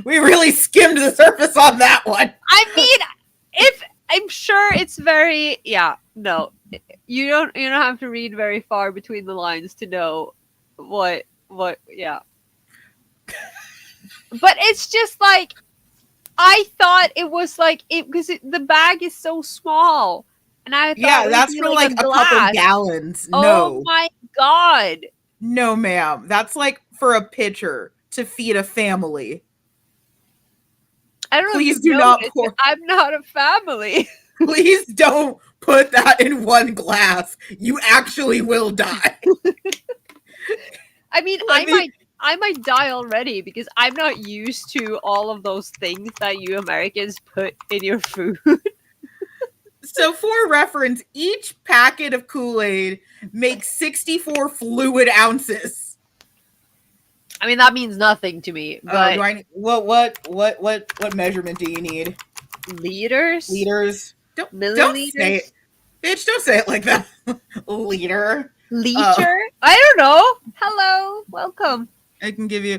really skimmed the surface on that one. I mean, if I'm sure it's very no, you don't have to read very far between the lines to know what but it's just like. I thought it was like it because the bag is so small, and I thought that's for like a couple gallons. No, oh my god, no, ma'am, that's like for a pitcher to feed a family. I don't know. Please do not pour. I'm not a family. Please don't put that in one glass. You actually will die. I mean, I might die already because I'm not used to all of those things that you Americans put in your food. So for reference, each packet of Kool-Aid makes 64 fluid ounces. I mean, that means nothing to me. But what measurement do you need? Liters? Don't say it. Bitch, don't say it like that. Liter. I don't know. Hello. Welcome. I can give you,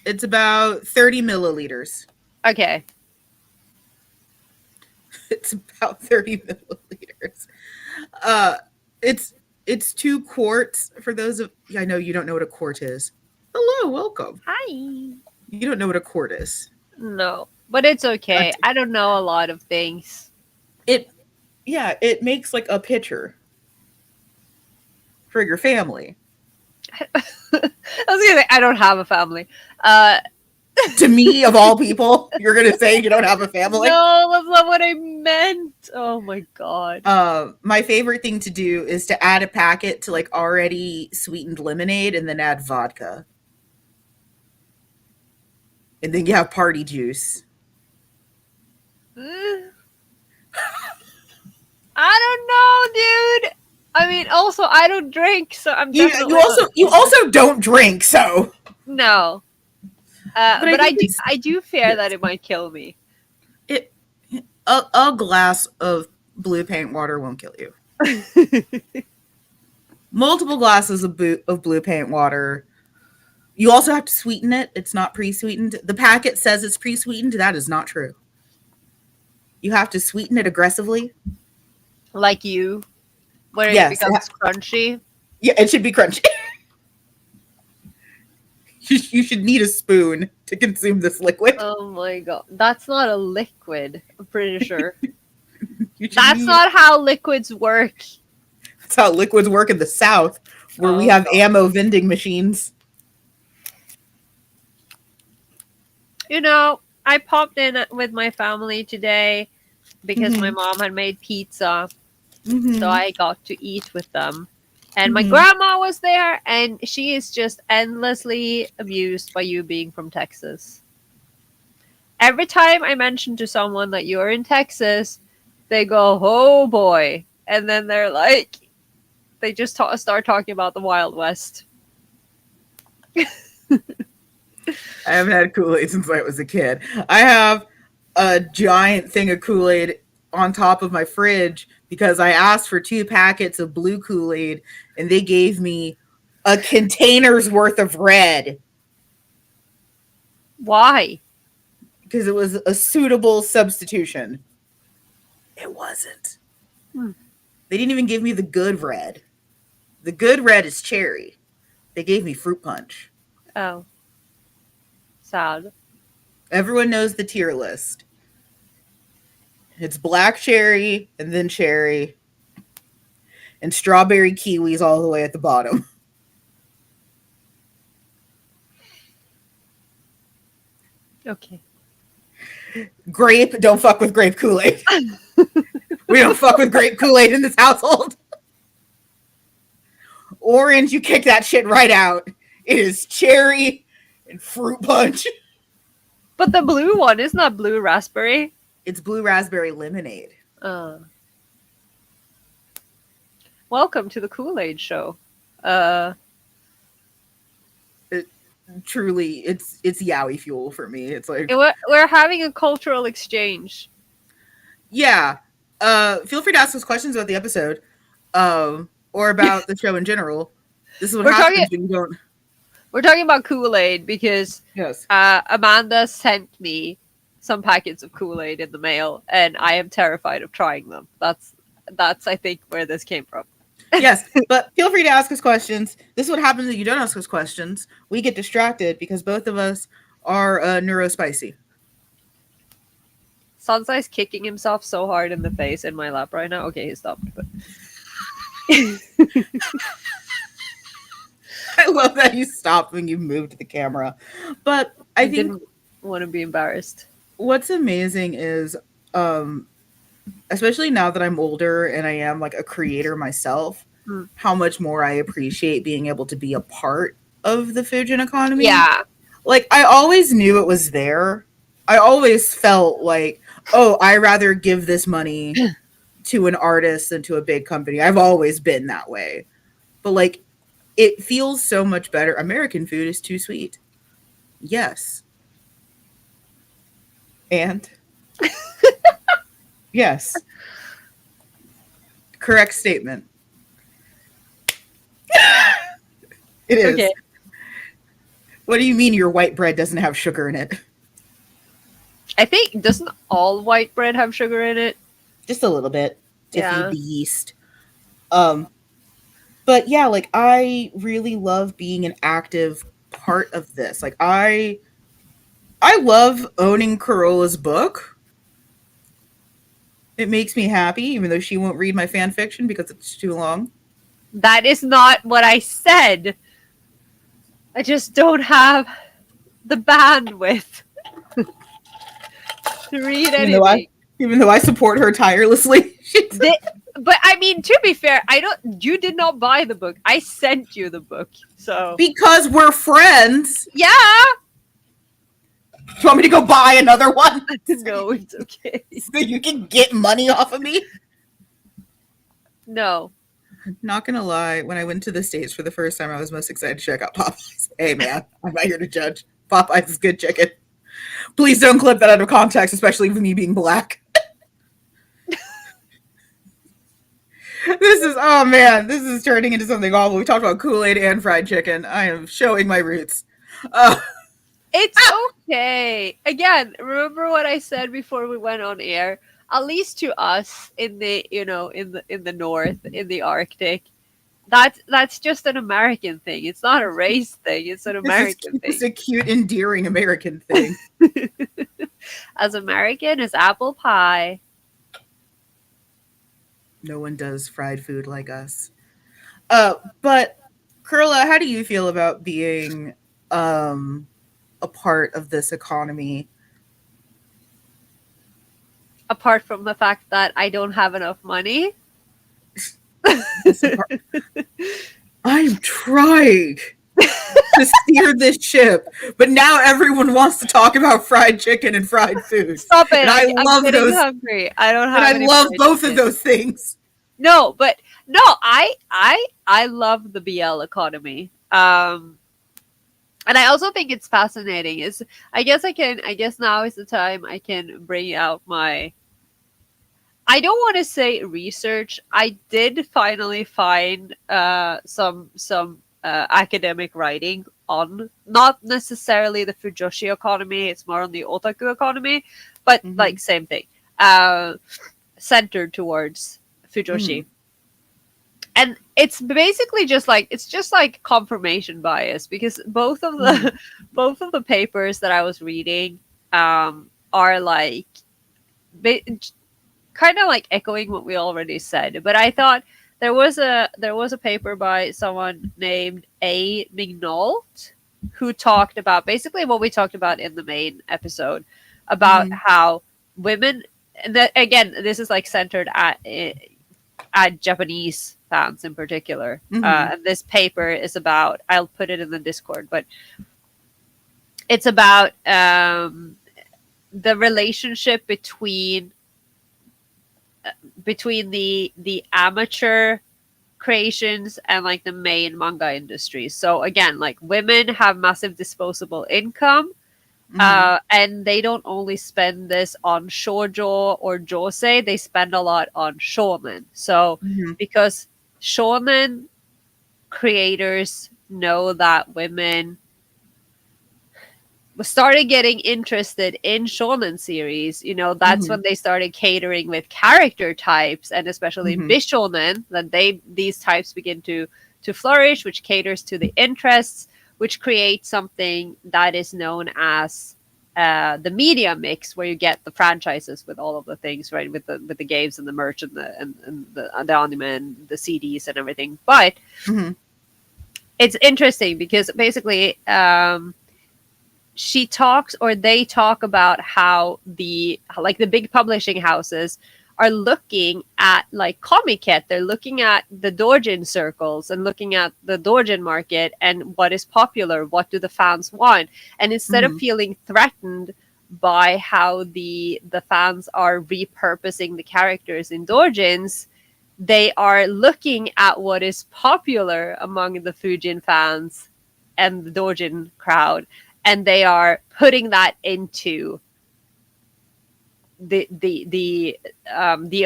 it's about 30 milliliters. Okay. It's about 30 milliliters. It's 2 quarts for those of, I know you don't know what a quart is. Hello, welcome. Hi. You don't know what a quart is. No, but it's okay. I don't know a lot of things. it yeah, it makes like a pitcher for your family. I was gonna say I don't have a family. Uh, To me, of all people, you're gonna say you don't have a family. no, that's not what I meant. Oh my god. My favorite thing to do is to add a packet to like already sweetened lemonade and then add vodka. And then you have party juice. I don't know, dude. I mean, also I don't drink, so I'm You definitely you also don't drink, so no. but But think I do fear yes. that it might kill me. It a glass of blue paint water won't kill you. Multiple glasses of blue paint water. You also have to sweeten it. It's not pre-sweetened. The packet says it's pre-sweetened. That is not true. You have to sweeten it aggressively. Like you, where it Yes. becomes crunchy. Yeah, it should be crunchy. You should need a spoon to consume this liquid. Oh my god, that's not a liquid. I'm pretty sure. That's Not how liquids work. That's how liquids work in the South, where we have ammo vending machines. You know, I popped in with my family today because my mom had made pizza, so I got to eat with them. And my grandma was there, and she is just endlessly amused by you being from Texas. Every time I mention to someone that you're in Texas, they go, "Oh boy," and then they're like, they just start talking about the Wild West. I haven't had Kool-Aid since I was a kid. I have a giant thing of Kool-Aid on top of my fridge because I asked for 2 packets of blue Kool-Aid and they gave me a container's worth of red. Why? Because it was a suitable substitution. It wasn't. They didn't even give me the good red. The good red is cherry. They gave me fruit punch. Oh. Sad. Everyone knows the tier list. It's black cherry and then cherry and strawberry kiwis all the way at the bottom. Okay. Grape, don't fuck with grape Kool-Aid. We don't fuck with grape Kool-Aid in this household. Orange, you kick that shit right out. It is cherry and fruit punch. But the blue one is not blue raspberry. It's blue raspberry lemonade. Welcome to the Kool-Aid show. Truly, it's yaoi fuel for me. It's like we're having a cultural exchange. Yeah. Feel free to ask us questions about the episode, or about the show in general. This is what happens when you don't. We're talking about Kool-Aid because Yes. Amanda sent me some packets of Kool-Aid in the mail, and I am terrified of trying them. That's I think where this came from. Yes, but feel free to ask us questions. This is what happens if you don't ask us questions. We get distracted because both of us are neurospicy. Sansai's kicking himself so hard in the face in my lap right now. Okay, he stopped. But I love that you stopped when you moved the camera. But I think didn't want to be embarrassed. What's amazing is, especially now that I'm older and I am like a creator myself, how much more I appreciate being able to be a part of the Fujian economy. Yeah. Like, I always knew it was there. I always felt like, oh, I rather give this money to an artist than to a big company. I've always been that way. But like, it feels so much better. American food is too sweet. Yes. And yes. Correct statement. It is. Okay. What do you mean your white bread doesn't have sugar in it? I think, doesn't all white bread have sugar in it? Just a little bit to feed the yeast. But yeah, like, I really love being an active part of this. Like, I love owning Corolla's book. It makes me happy, even though she won't read my fan fiction because it's too long. That is not what I said. I just don't have the bandwidth to read Even though anything. I support her tirelessly. But I mean, to be fair, I don't. You did not buy the book. I sent you the book, so Because we're friends. yeah. Do you want me to go buy another one? No, it's okay. So you can get money off of me? No, Not gonna lie, when I went to the States for the first time, I was most excited to check out Popeyes. Hey man, I'm not here to judge. Popeyes is good chicken. Please don't clip that out of context, especially with me being black. Oh man, this is turning into something awful. We talked about Kool-Aid and fried chicken. I am showing my roots. it's okay. Again, remember what I said before we went on air? At least to us in the in the north, in the Arctic, that's just an American thing. It's not a race thing. It's an American thing. It's a cute, endearing American thing. As American as apple pie. No one does fried food like us. But Kurla, how do you feel about being a part of this economy? Apart from the fact that I don't have enough money. I'm trying to steer this ship, but now everyone wants to talk about fried chicken and fried food. Stop it! And I'm love getting those. hungry. I don't have. And I love both of those things. No, but no, I love the BL economy. And I also think it's fascinating. I guess now is the time I can bring out my. I don't want to say research. I did finally find some academic writing on not necessarily the Fujoshi economy. It's more on the otaku economy, but like same thing, centered towards Fujoshi. And it's basically just like confirmation bias, because both of the papers that I was reading are like kind of like echoing what we already said. But I thought there was a paper by someone named A. Mignault who talked about basically what we talked about in the main episode about how women, and again, this is like centered at Japanese fans in particular. And this paper is about, I'll put it in the Discord, but it's about the relationship between the amateur creations and like the main manga industry. So again, like women have massive disposable income. And they don't only spend this on shoujo or josei, they spend a lot on shonen. So because shonen creators know that women started getting interested in shonen series, that's when they started catering with character types, and especially bishonen, that these types begin to flourish, which caters to the interests, which creates something that is known as the media mix, where you get the franchises with all of the things, right, with the games and the merch and the anime and the CDs and everything. But it's interesting because basically they talk about how the big publishing houses are looking at like Comiket. They're looking at the doujin circles and looking at the doujin market and what is popular, what do the fans want. And instead of feeling threatened by how the fans are repurposing the characters in doujins, they are looking at what is popular among the Fujin fans and the doujin crowd, and they are putting that into the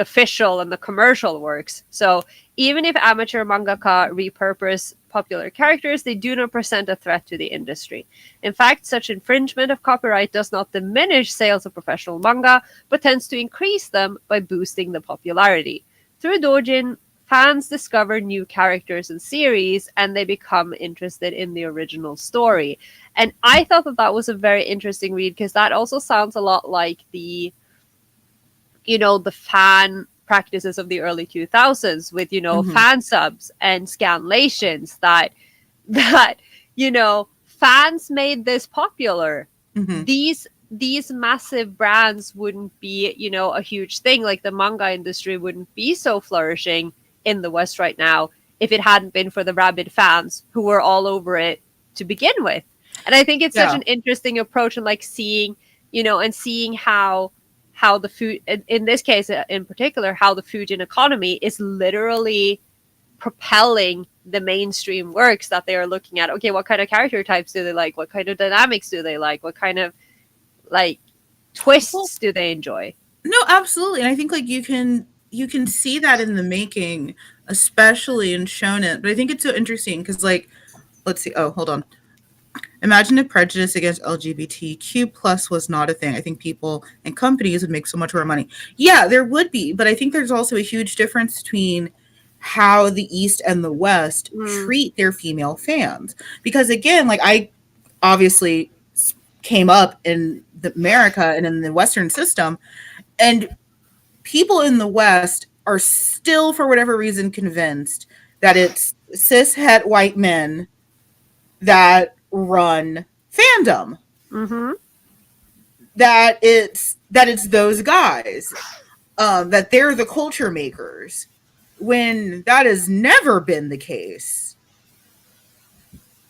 official and the commercial works. So even if amateur mangaka repurpose popular characters, they do not present a threat to the industry. In fact, such infringement of copyright does not diminish sales of professional manga, but tends to increase them by boosting the popularity. Through doujin, fans discover new characters and series, and they become interested in the original story. And I thought that was a very interesting read, because that also sounds a lot like the the fan practices of the early 2000s with, Mhm. fan subs and scanlations that fans made this popular. Mhm. These massive brands wouldn't be, a huge thing. Like the manga industry wouldn't be so flourishing in the West right now if it hadn't been for the rabid fans who were all over it to begin with. And I think it's such Yeah. an interesting approach, and like seeing, and seeing how the food, in this case in particular, how the Fujian economy is literally propelling the mainstream works that they are looking at. Okay, what kind of character types do they like? What kind of dynamics do they like? What kind of like Well, twists do they enjoy? no, absolutely. And I think like you can see that in the making, especially in shonen. But I think it's so interesting because like let's see. Oh, hold on. Imagine if prejudice against LGBTQ plus was not a thing. I think people and companies would make so much more money. Yeah, there would be, but I think there's also a huge difference between how the East and the West Mm, treat their female fans. Because again, like I obviously came up in America and in the Western system, and people in the West are still, for whatever reason, convinced that it's cis het white men that run fandom, mm-hmm. that it's those guys, that they're the culture makers, when that has never been the case.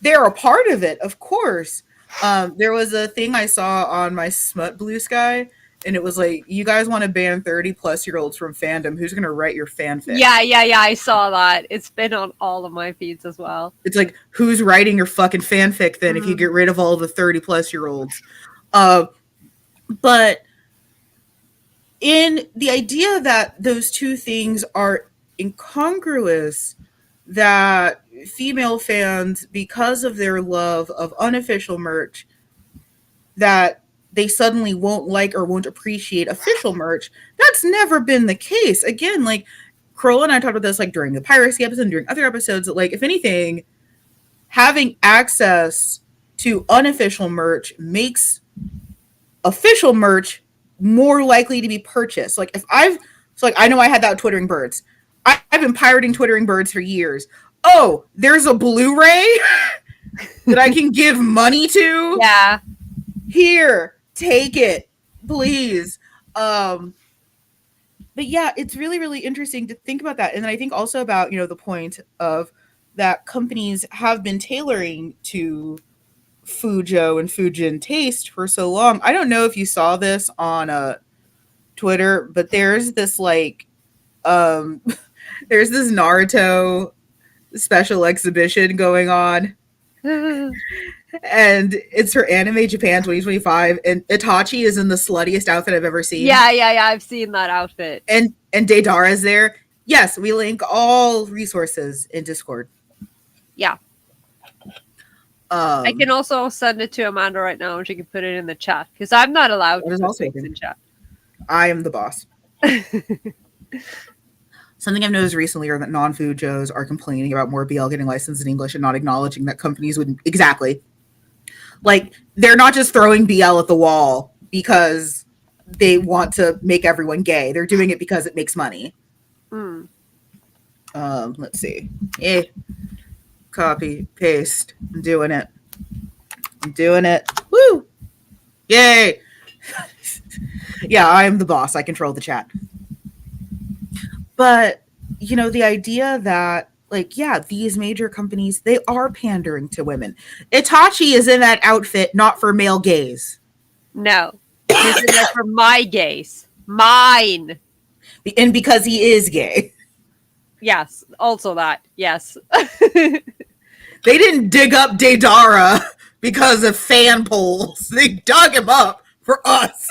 They're a part of it, of course. There was a thing I saw on my Smut Blue Sky, and it was like, you guys want to ban 30-plus-year-olds from fandom? Who's going to write your fanfic? Yeah, I saw that. It's been on all of my feeds as well. It's like, who's writing your fucking fanfic then if you Mm-hmm. get rid of all the 30-plus-year-olds? Uh, but in the idea that those two things are incongruous, that female fans, because of their love of unofficial merch, that they suddenly won't like or won't appreciate official merch, that's never been the case. Again, like Kroll and I talked about this like during the piracy episode and during other episodes, that like if anything, having access to unofficial merch makes official merch more likely to be purchased. Like if I've so like I know I had that Twittering Birds. I've been pirating Twittering Birds for years. Oh, there's a Blu-ray that I can give money to. Yeah. Here, take it, please. But yeah, it's really, really interesting to think about that. And then I think also about, the point of that companies have been tailoring to Fujo and Fujin taste for so long. I don't know if you saw this on Twitter, but there's this like um there's this Naruto special exhibition going on, Yeah, and it's for Anime Japan 2025, and Itachi is in the sluttiest outfit I've ever seen. yeah. I've seen that outfit. And Deidara is there. Yes, we link all resources in Discord. Yeah. I Um can also send it to Amanda right now and she can put it in the chat because I'm not allowed That to is put also things open. in chat. I am the boss. Something I've noticed recently are that non-Fujos are complaining about more BL getting licensed in English and not acknowledging that companies would exactly, like, they're not just throwing BL at the wall because they want to make everyone gay. They're doing it because it makes money. Mm. Let's see. Copy, paste. I'm doing it. Woo! Yay! Yeah, I am the boss. I control the chat. But, the idea that, like, yeah, these major companies, they are pandering to women. Itachi is in that outfit not for male gaze. No. He's in there for my gaze. Mine. And because he is gay. Yes. Also that. Yes. They didn't dig up Deidara because of fan polls. They dug him up for us.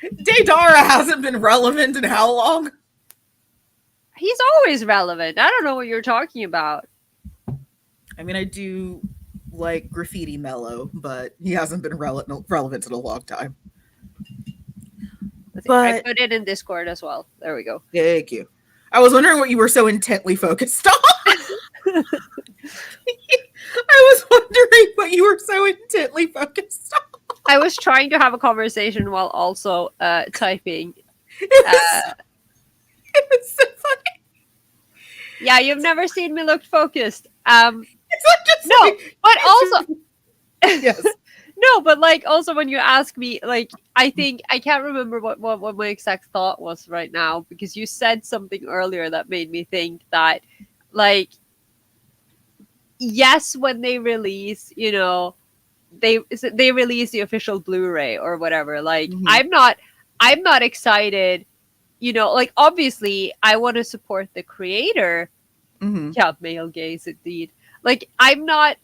Deidara hasn't been relevant in how long? He's always relevant. I don't know what you're talking about. I mean, I do like Graffiti Mellow, but he hasn't been relevant in a long time. I But put it in Discord as well. There we go. thank you. I was wondering what you were so intently focused on. I was wondering what you were so intently focused on. I was trying to have a conversation while also typing. It was, Uh, it was so funny. yeah, you've never seen me look focused. It's not just No, like but also yes. no, but like also when you ask me, like I think I can't remember what my exact thought was right now because you said something earlier that made me think that like yes, when they release, they release the official Blu-ray or whatever. Like Hmm. I'm not excited. Like obviously I want to support the creator. Hmm. Yeah, male gaze indeed. Like I'm not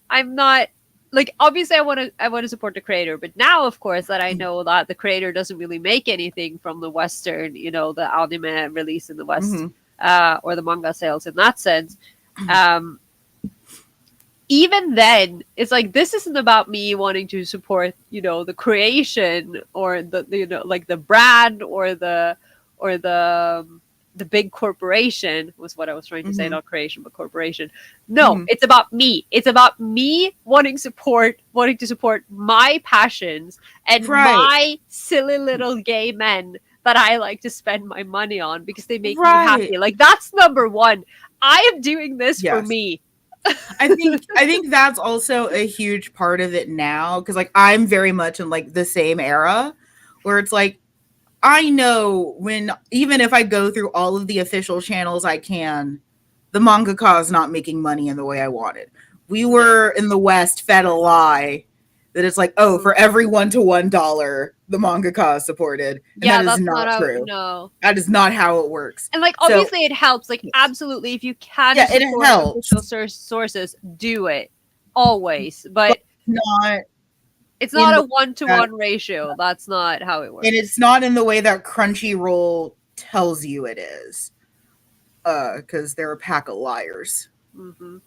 like obviously I want to support the creator, but now of course that I know that the creator doesn't really make anything from the Western, the anime release in the West, Hmm. or the manga sales in that sense. Um, Even then, it's like this isn't about me wanting to support, the creation or like the brand or the big corporation was what I was trying to say, Hmm. not creation but corporation. No, Hmm. it's about me. It's about me wanting to support my passions and Right. my silly little gay men that I like to spend my money on because they make me Right. happy. Like that's number one. I am doing this for Yes. me. I think that's also a huge part of it now because like I'm very much in like the same era where it's like I know when even if I go through all of the official channels I can, the mangaka is not making money in the way I wanted. We No. were in the West fed a lie that it's like, oh, for every $1 to $1, the mangaka is supported, and that Yeah, is that's not not how. true. No. That is not how it works. And like So obviously it helps. Like yes. absolutely, if you can Yeah, it support official helps, sources, do it always. but But not it's in not the a one to that one ratio. That's not how it and works. it's not in the way that Crunchyroll tells you it is. Because they're a pack of liars. Hmm.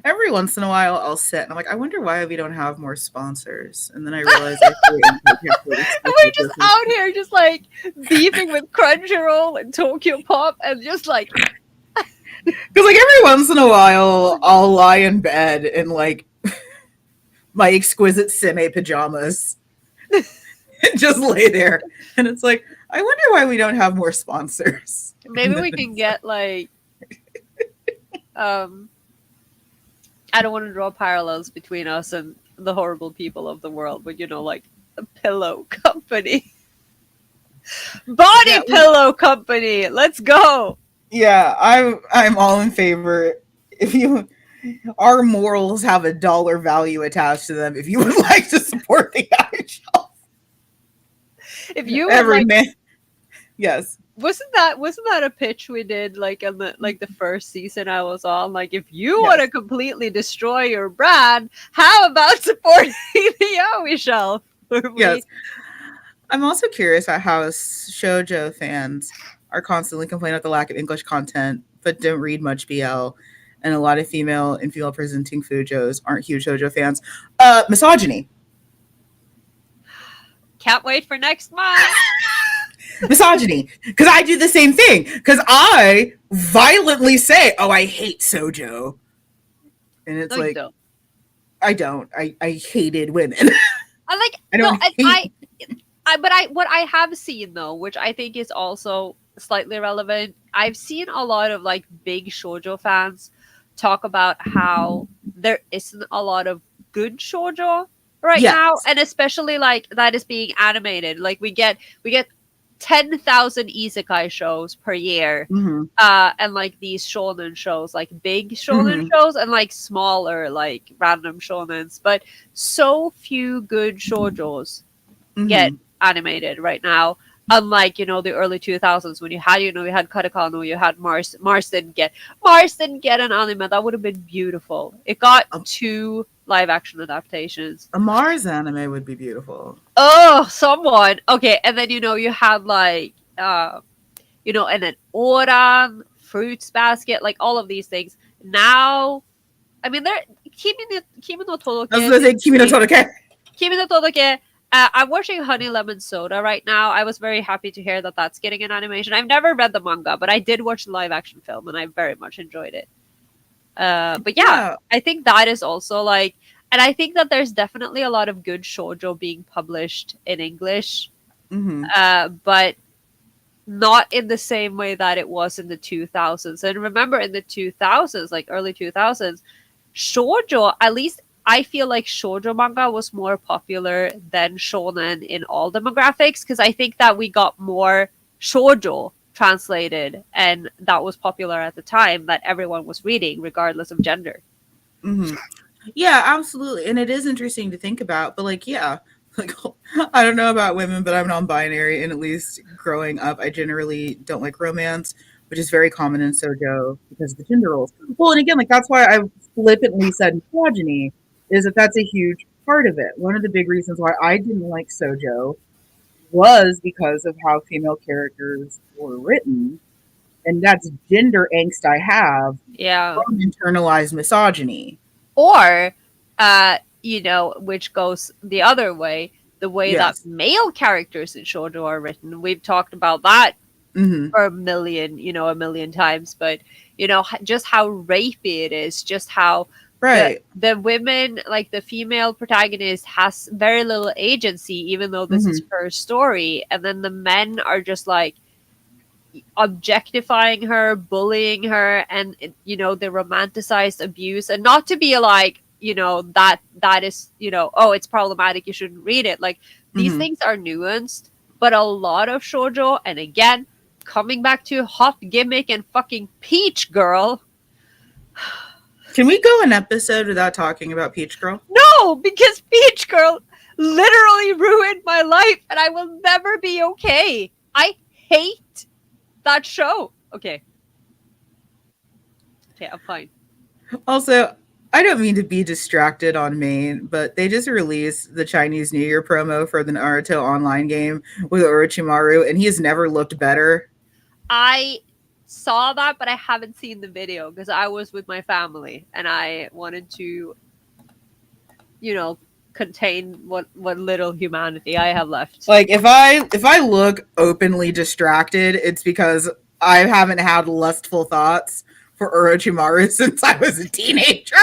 Every once in a while, I'll sit and I'm like, I wonder why we don't have more sponsors. And then I realize I create income And we're just out here, just like beefing with Crunchyroll and Tokyo Pop, and just like, because like every once in a while, I'll lie in bed in like my exquisite seme pajamas and just lay there, and it's like, I wonder why we don't have more sponsors. maybe And then we can it's like, get like, um, I don't want to draw parallels between us and the horrible people of the world, but like a pillow company. yeah, Body Pillow Company. Let's go. yeah, I'm all in favor. If you our morals have a dollar value attached to them, if you would like to support the actual If you would every like, man, yes, wasn't that a pitch we did like in the first season I was on? Like, if you want yes, to completely destroy your brand, how about supporting the Yowie Shelf? Where yes. we I'm also curious about how shoujo fans are constantly complaining about the lack of English content, but don't read much BL, and a lot of female and female presenting fujos aren't huge shoujo fans. Misogyny. can't wait for next month. Misogyny. Because I do the same thing. Because I violently say, oh, I hate sojo. And it's No, you like, don't. I don't. I hated women. I like I no, don't and hate. but I what I have seen though, which I think is also slightly relevant. I've seen a lot of like big shoujo fans talk about how there isn't a lot of good shoujo right now, Yes. and especially like that is being animated. Like we get 10,000 isekai shows per year. Mm-hmm. And like these shonen shows, like big shonen Mm-hmm. shows and like smaller like random shonens, but so few good shoujos get Mm-hmm. animated right now. Unlike the early 2000s when you had Katakano, you had Mars didn't get an anime that would have been beautiful. It got A, two live action adaptations. a Mars anime would be beautiful. Oh, someone okay, and then you had like and then Oran, Fruits Basket, like all of these things. Now, I mean, they're Kimi no I was Todoke going to say is Kimi no great. Todoke. Kimi no Todoke. I'm watching Honey Lemon Soda right now. I was very happy to hear that that's getting an animation. I've never read the manga, but I did watch the live action film, and I very much enjoyed it. But yeah, Yeah. I think that is also like And I think that there's definitely a lot of good shoujo being published in English, Hmm. but not in the same way that it was in the 2000s. And remember, in the 2000s, like early 2000s, shoujo, at least I feel like shoujo manga was more popular than shonen in all demographics, because I think that we got more shoujo translated, and that was popular at the time, that everyone was reading regardless of gender. Hmm. Yeah, absolutely. And it is interesting to think about, but like, yeah, like I don't know about women, but I'm non-binary, and at least growing up, I generally don't like romance, which is very common in Sojo because of the gender roles. Well, and again, like that's why I flippantly said misogyny, is that that's a huge part of it. One of the big reasons why I didn't like Sojo was because of how female characters were written, and that's gender angst I have Yeah. from internalized misogyny. Or, which goes the other way, the way that Yes. male characters in shoujo are written. We've talked about that Hmm. for a million times, but just how rapey it is, just how the Right. the women, like the female protagonist, has very little agency, even though this is Hmm. her story, and then the men are just like objectifying her, bullying her, and the romanticized abuse. And not to be like, that is, oh, it's problematic, you shouldn't read it. Like, these Hmm. things are nuanced, but a lot of shoujo, and again, coming back to hot gimmick and fucking Peach Girl. Can we go an episode without talking about Peach Girl? No, because Peach Girl literally ruined my life, and I will never be okay. I hate that show. Okay, I'm fine. Also, I don't mean to be distracted on main, but they just released the Chinese New Year promo for the Naruto online game with Orochimaru, and he has never looked better. I saw that, but I haven't seen the video because I was with my family and I wanted to, contain what little humanity I have left. Like if I look openly distracted, it's because I haven't had lustful thoughts for Orochimaru since I was a teenager.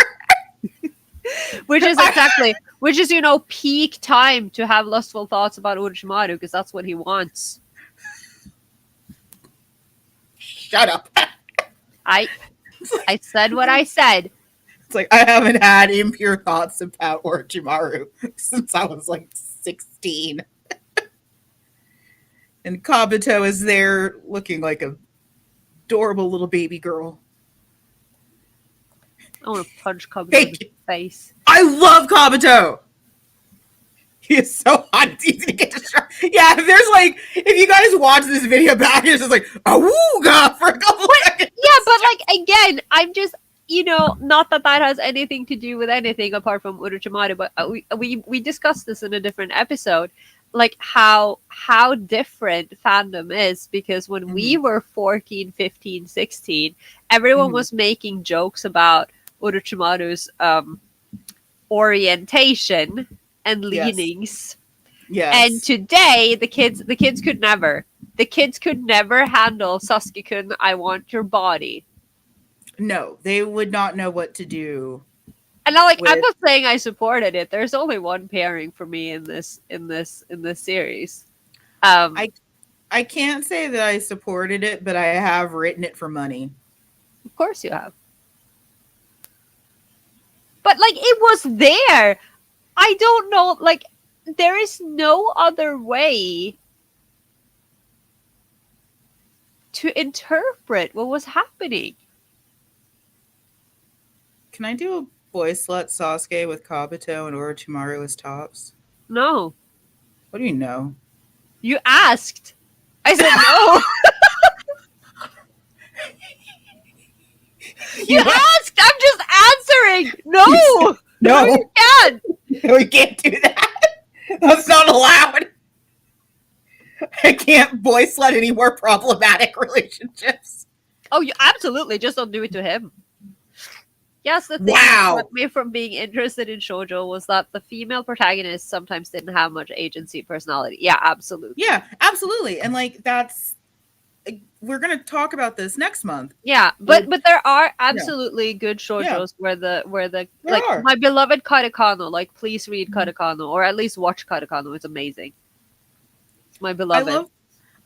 Which is exactly, which is, peak time to have lustful thoughts about Orochimaru, because that's what he wants. Shut up. I said what I said. It's like I haven't had impure thoughts about Orochimaru since I was like 16. And Kabuto is there looking like a adorable little baby girl. I want to punch Kabuto in Hey, the face. I love Kabuto. He is so hot. It's easy to get distracted. Yeah, if there's like, if you guys watch this video back, it's just like, awooga for a couple seconds. Yeah, but like, again, I'm just, not that that has anything to do with anything apart from Orochimaru, but we discussed this in a different episode, like how different fandom is, because when we were 14, 15, 16, everyone was making jokes about Orochimaru's orientation and leanings. Yes. And today the kids could never. The kids could never handle Sasuke-kun, I want your body. No, they would not know what to do. And I'm not saying I supported it. There's only one pairing for me in this series. I can't say that I supported it, but I have written it for money. Of course you have. But like, it was there. I don't know, like, there is no other way to interpret what was happening. Can I do a boy slut Sasuke with Kabuto and Orochimaru as tops? No. What do you know? You asked. I said no. You asked. I'm just answering. No. No. You can't. We can't do that. That's not allowed. I can't boy slut any more problematic relationships. Oh, you absolutely just don't do it to him. Yes, the thing Wow. that kept me from being interested in shoujo was that the female protagonists sometimes didn't have much agency, personality. Yeah, absolutely. Yeah, absolutely. And like that's we're gonna talk about this next month. Yeah, Like, but there are yeah, absolutely good yeah, shoujos where the there like are. my beloved Katakano, like please read Mhm. Katakano or at least watch Katakano. It's amazing. It's my I beloved. love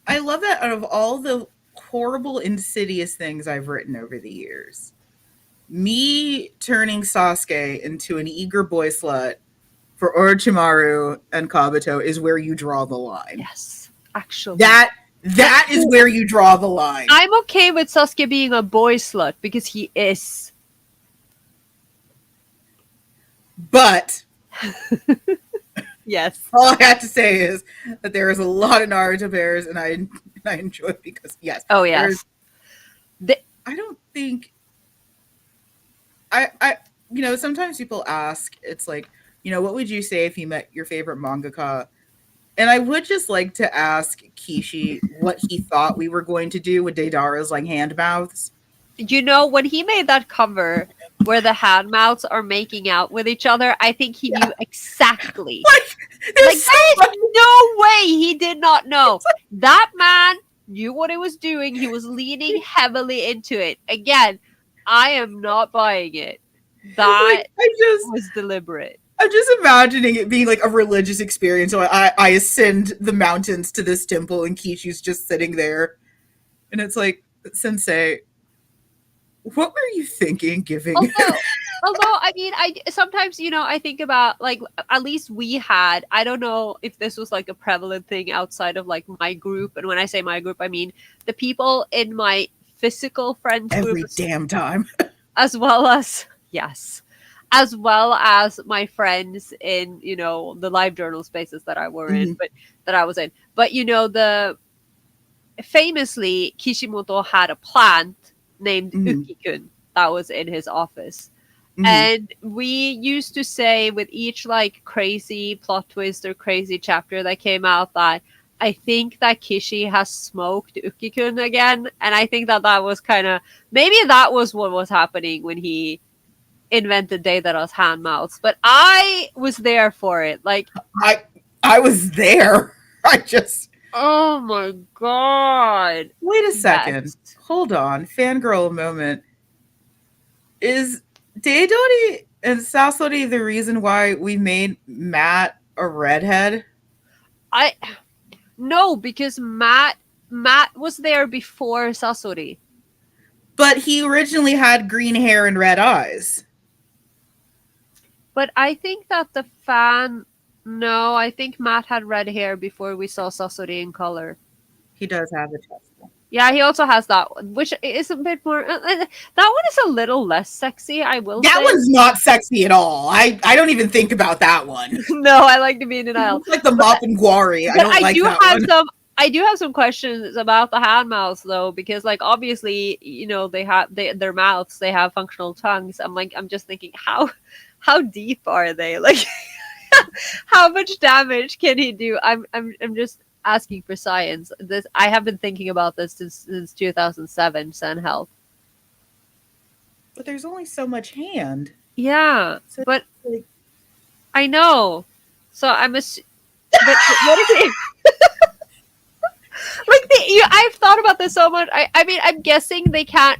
I love that out of all the horrible, insidious things I've written over the years, me turning Sasuke into an eager boy slut for Orochimaru and Kabuto is where you draw the line. Yes, actually. That is where you draw the line. I'm okay with Sasuke being a boy slut because he is. But Yes. all I have to say is that there is a lot of Naruto bears, and I enjoy it because yes, Oh there's. yes. The, I don't think sometimes people ask, it's like, what would you say if you met your favorite mangaka? And I would just like to ask Kishi what he thought we were going to do with Deidara's like hand mouths. when he made that cover where the hand mouths are making out with each other, I think he Yeah. knew exactly. Like, there's Like, so there's much. no way he did not know. That man knew what he was doing. He was leaning heavily into it. Again, I am not buying it. That Like, was deliberate. I'm just imagining it being like a religious experience. So I ascend the mountains to this temple, and Kishi's just sitting there, and it's like, Sensei, what were you thinking giving? Although I mean, I sometimes I think about like at least we had. I don't know if this was like a prevalent thing outside of like my group, and when I say my group, I mean the people in my physical friends group, Every damn time. as well as yes, as well as my friends in the live journal spaces that I were in, Mhm. but that I was in. But the famously Kishimoto had a plant named Mhm. Ukikun that was in his office. Mhm. And we used to say with each like crazy plot twist or crazy chapter that came out that I think that Kishi has smoked Ukikun again. And I think that that was kind of, maybe that was what was happening when he invented Deidara's hand mouths. But I was there for it. Like, I was there. I just oh my god. wait a second. Yes. Hold on. Fangirl moment. Is Deidori and Sasori the reason why we made Matt a redhead? No, because Matt was there before Sasori. But he originally had green hair and red eyes. But I think that the fan. No, I think Matt had red hair before we saw Sasori in color. He does have a chest. Yeah, he also has that one, which is a bit more. That one is a little less sexy, I will That say. one's not sexy at all. I don't even think about that one. No, I like to be in denial. It's like the Mop and Guari. I But don't like do that have one. some. I do have some questions about the hand mouths though, because like obviously they have their mouths, they have functional tongues. I'm just thinking how deep are they? Like how much damage can he do? I'm just asking for science. This I have been thinking about this since 2007. Sun Health. But there's only so much hand. Yeah, So, but like, I know. So I'm but what is it? Like I've thought about this so much. I mean, I'm guessing they can't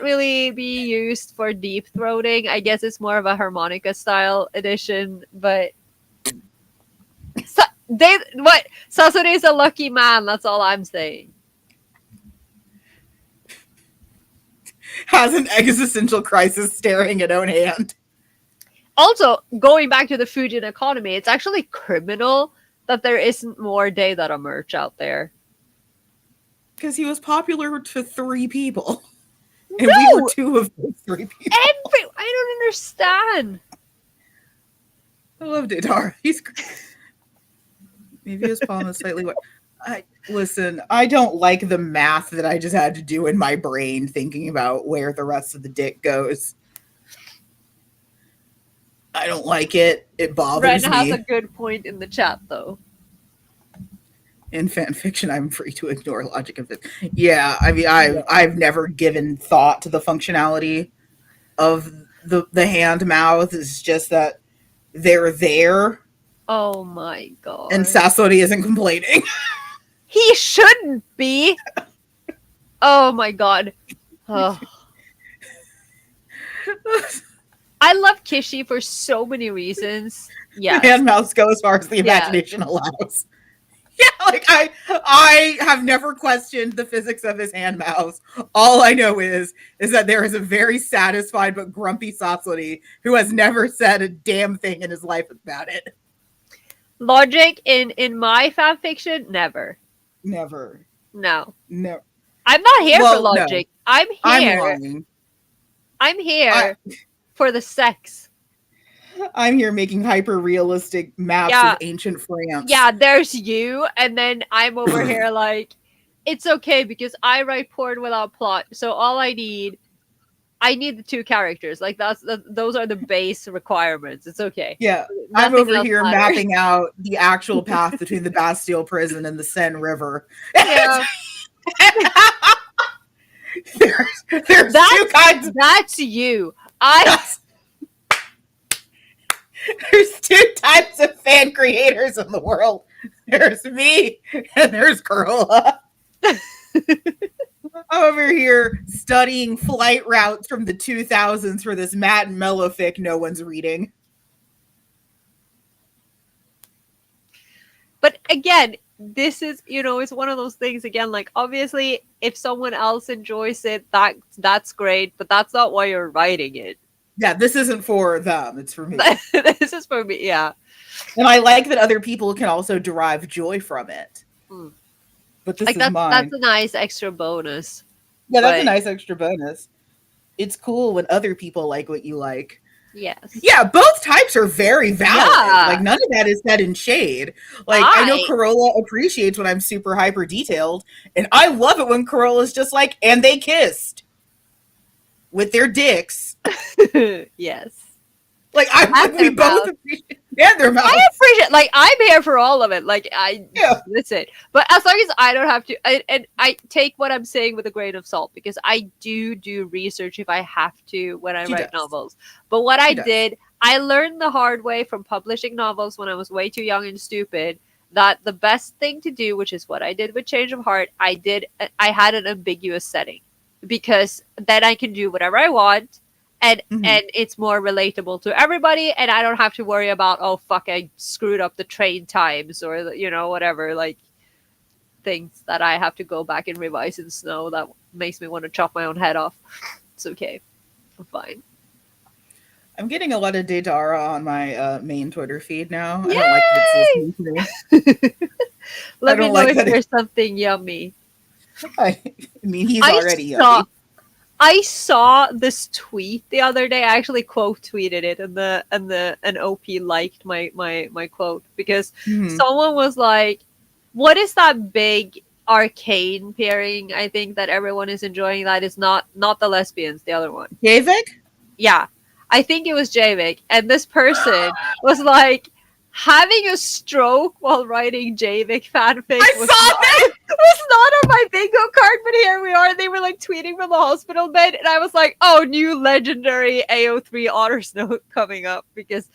really be used for deep throating. I guess it's more of a harmonica style edition, but Sasori is a lucky man, that's all I'm saying. has an existential crisis staring at own hand. Also, going back to the Fujin economy, it's actually criminal that there isn't more Deidara merch out there. Because he was popular to 3 people. And No! we were 2 of those 3 people. I don't understand. I love Deidara. He's maybe his palm is slightly wet. Listen, I don't like the math that I just had to do in my brain thinking about where the rest of the dick goes. I don't like it. It bothers Ren has me. a good point in the chat, though. In fan fiction, I'm free to ignore logic of it. Yeah, I mean, I've never given thought to the functionality of the hand mouth. It's just that they're there, Oh my god. and Sasori isn't complaining. He shouldn't be. Oh my god. Oh. I love Kishi for so many reasons. The Yes. hand mouse go as far as the Yeah. imagination allows. Yeah, like I have never questioned the physics of his hand mouse. All I know is that there is a very satisfied but grumpy Satsuri who has never said a damn thing in his life about it. Logic in my fan fiction, never. Never. No. No. I'm not here for Well, no. logic. I'm I'm here. lying. I'm here I, for the sex. I'm here making hyper realistic maps Yeah. of ancient France. Yeah, there's you, and then I'm over here like, it's okay because I write porn without plot. So all I need the two characters. Like those are the base requirements. It's okay. Yeah. I'm Nothing over else here matters. mapping out the actual path between the Bastille prison and the Seine River. Yeah. There's two kinds of That's you. There's two types of fan creators in the world. There's me and there's Corolla. I'm over here studying flight routes from the 2000s for this Matt and Mellow fic no one's reading. But again, this is, it's one of those things again, like obviously if someone else enjoys it, that's great, but that's not why you're writing it. Yeah, this isn't for them, it's for me. This is for me, yeah. And I like that other people can also derive joy from it. But this like is mine. That's a nice extra bonus. Yeah, that's a nice extra bonus. It's cool when other people like what you like. Yes. Yeah, both types are very valid. Yeah. Like none of that is said in shade. Like I know Corolla appreciates when I'm super hyper detailed, and I love it when Corolla's just like, and they kissed with their dicks. Yes. Like we both appreciate their mouth. I appreciate, like I'm here for all of it. Like that's it. But as long as I don't have to, I take what I'm saying with a grain of salt because I do research if I have to when I write novels. But what I learned the hard way from publishing novels when I was way too young and stupid. That the best thing to do, which is what I did with Change of Heart, I had an ambiguous setting because then I can do whatever I want. And it's more relatable to everybody, and I don't have to worry about, oh fuck, I screwed up the train times or whatever, like things that I have to go back and revise in snow that makes me want to chop my own head off. It's okay, I'm fine. I'm getting a lot of Daedara on my main Twitter feed now. Yay! I don't like that it's listening to me. Let me know if there's something yummy. I mean, he's already yummy. I saw this tweet the other day. I actually quote tweeted it, and OP liked my quote because someone was like, "What is that big arcane pairing? I think that everyone is enjoying. That is not the lesbians, the other one." Javik? Yeah, I think it was Javik, and this person was like, having a stroke while writing Javik fanfic was not on my bingo card, but here we are. They were like tweeting from the hospital bed, and I was like, oh, new legendary AO3 honors note coming up because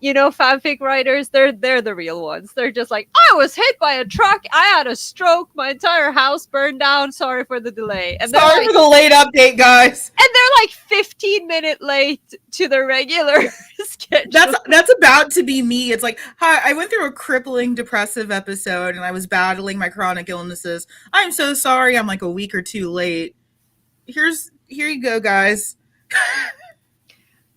fanfic writers, they're the real ones. They're just like, I was hit by a truck, I had a stroke, my entire house burned down, sorry for the delay. And sorry for the late update, guys. And they're like 15-minute late to the regular schedule. That's about to be me. It's like, hi, I went through a crippling depressive episode and I was battling my chronic illnesses. I'm so sorry I'm like a week or two late. Here you go, guys.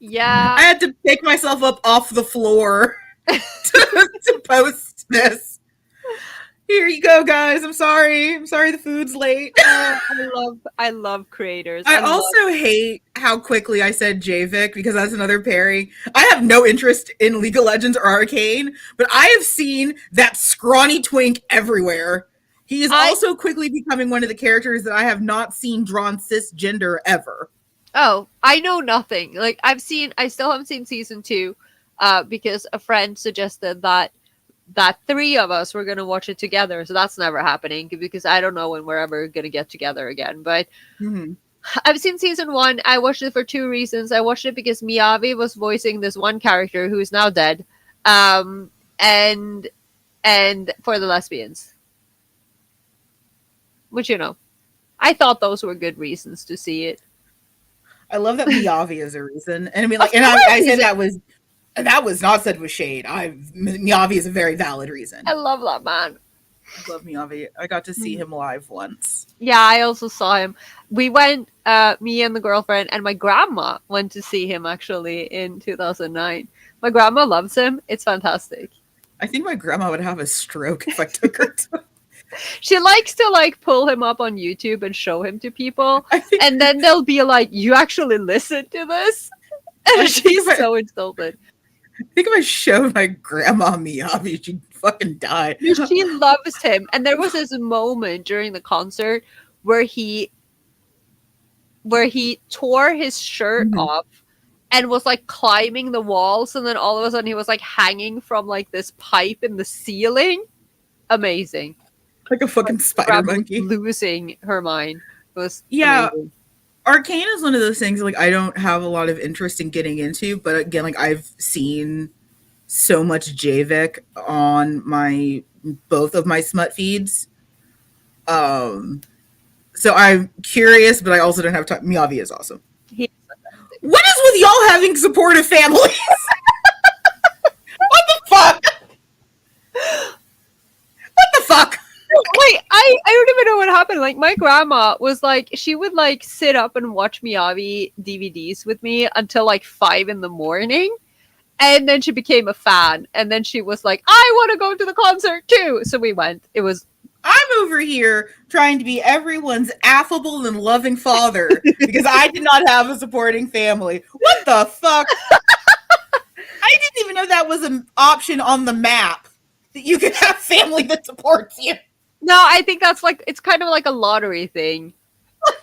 Yeah. I had to pick myself up off the floor to post this. Here you go, guys. I'm sorry the food's late. I love creators. I also hate how quickly I said Javik because that's another pairing. I have no interest in League of Legends or Arcane, but I have seen that scrawny twink everywhere. He is also quickly becoming one of the characters that I have not seen drawn cisgender ever. Oh, I know nothing. Like I still haven't seen season 2, because a friend suggested that 3 of us were gonna watch it together. So that's never happening because I don't know when we're ever gonna get together again. But I've seen season 1. I watched it for 2 reasons. I watched it because Miyavi was voicing this one character who is now dead, and for the lesbians, which I thought those were good reasons to see it. I love that Miyavi is a reason, and I mean, Of like, and course, I said that was not said with shade. Miyavi is a very valid I reason. love that man. I love Miyavi. I got to see him live once. Yeah, I also saw him. We went, me and the girlfriend and my grandma went to see him actually in 2009. My grandma loves him. It's fantastic. I think my grandma would have a stroke if I took her to. She likes to like pull him up on YouTube and show him to people, I think and then they'll be like, "You actually listen to this?" I And think she's if so insulted. I showed my grandma Miyavi, she'd fucking die. No, she loves him. And there was this moment during the concert where he tore his shirt Mhm. off and was like climbing the walls, and then all of a sudden he was like hanging from like this pipe in the ceiling. Amazing. Like a fucking spider Grandma was monkey. losing her mind. It was Yeah, amazing. Arcane is one of those things like I don't have a lot of interest in getting into, but again, like I've seen so much Javik on my both of my smut feeds. Um, so I'm curious, but I also don't have time. Miyavi is awesome. He, What is with y'all having supportive families? What the fuck? What the fuck? wait, I don't even know what happened. Like my grandma was like, she would like sit up and watch Miyavi DVDs with me until like 5 in the morning. And then she became a fan. And then she was like, I want to go to the concert too. So we went. It was I'm over here trying to be everyone's affable and loving father because I did not have a supporting family. What the fuck? I didn't even know that was an option on the map that you could have family that supports you. no, I think that's like it's kind of like a lottery thing.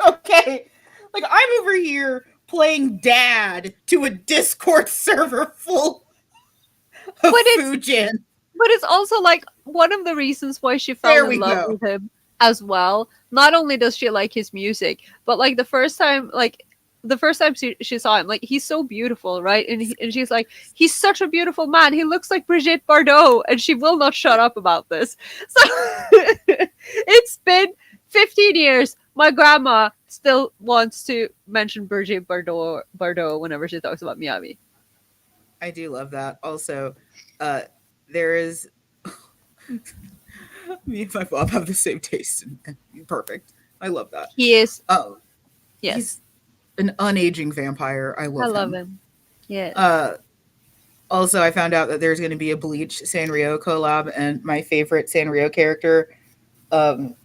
Okay. Like I'm over here playing dad to a Discord server full of But it's Fujin. but it's also like one of the reasons why she There fell we in love go. with him as well. Not only does she like his music, but like the first time she saw him, like he's so beautiful, right? And she's like, he's such a beautiful man. He looks like Brigitte Bardot, and she will not shut up about this. So it's been 15 years. My grandma still wants to mention Brigitte Bardot whenever she talks about Miyavi. I do love that. Also, there is me and my Bob have the same taste and perfect. I love that. He is, Oh, yes, he's an unaging vampire. I I love love him. him. Yes. Also, I found out that there's going to be a Bleach Sanrio collab, and my favorite Sanrio character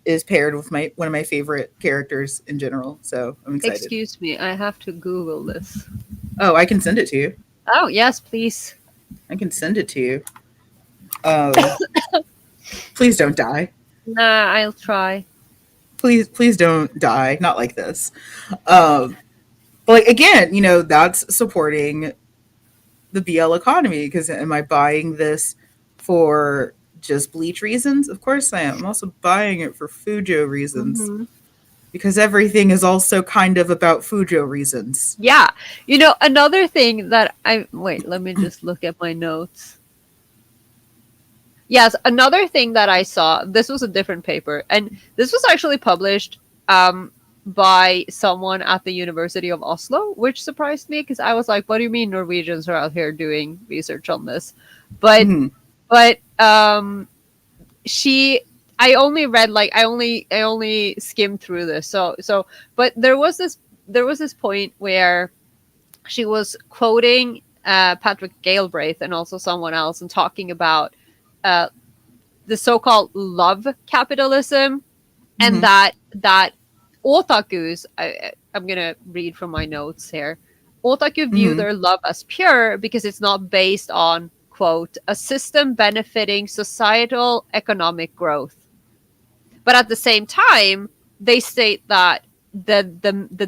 is paired with my one of my favorite characters in general. So I'm excited. Excuse me, I have to Google this. Oh, I can send it to you. Oh, yes, please. I can send it to you. Um, please don't die. Nah, I'll try. Please don't die. Not like this. But like again, that's supporting the BL economy because am I buying this for just Bleach reasons? Of course I am. I'm also buying it for Fujo reasons Mhm. because everything is also kind of about Fujo reasons. Yeah. Another thing that wait, let me just look at my notes. Yes, another thing that I saw, this was a different paper, and this was actually published by someone at the University of Oslo, which surprised me because I was like, what do you mean Norwegians are out here doing research on this? But Mhm. but she I only read like I only skimmed through this. So but there was this point where she was quoting Patrick Galbraith and also someone else and talking about uh, the so-called love capitalism and Mhm. that otakus, I'm gonna read from my notes here. Otaku view Mhm. their love as pure because it's not based on, quote, a system benefiting societal economic growth. But at the same time, they state that the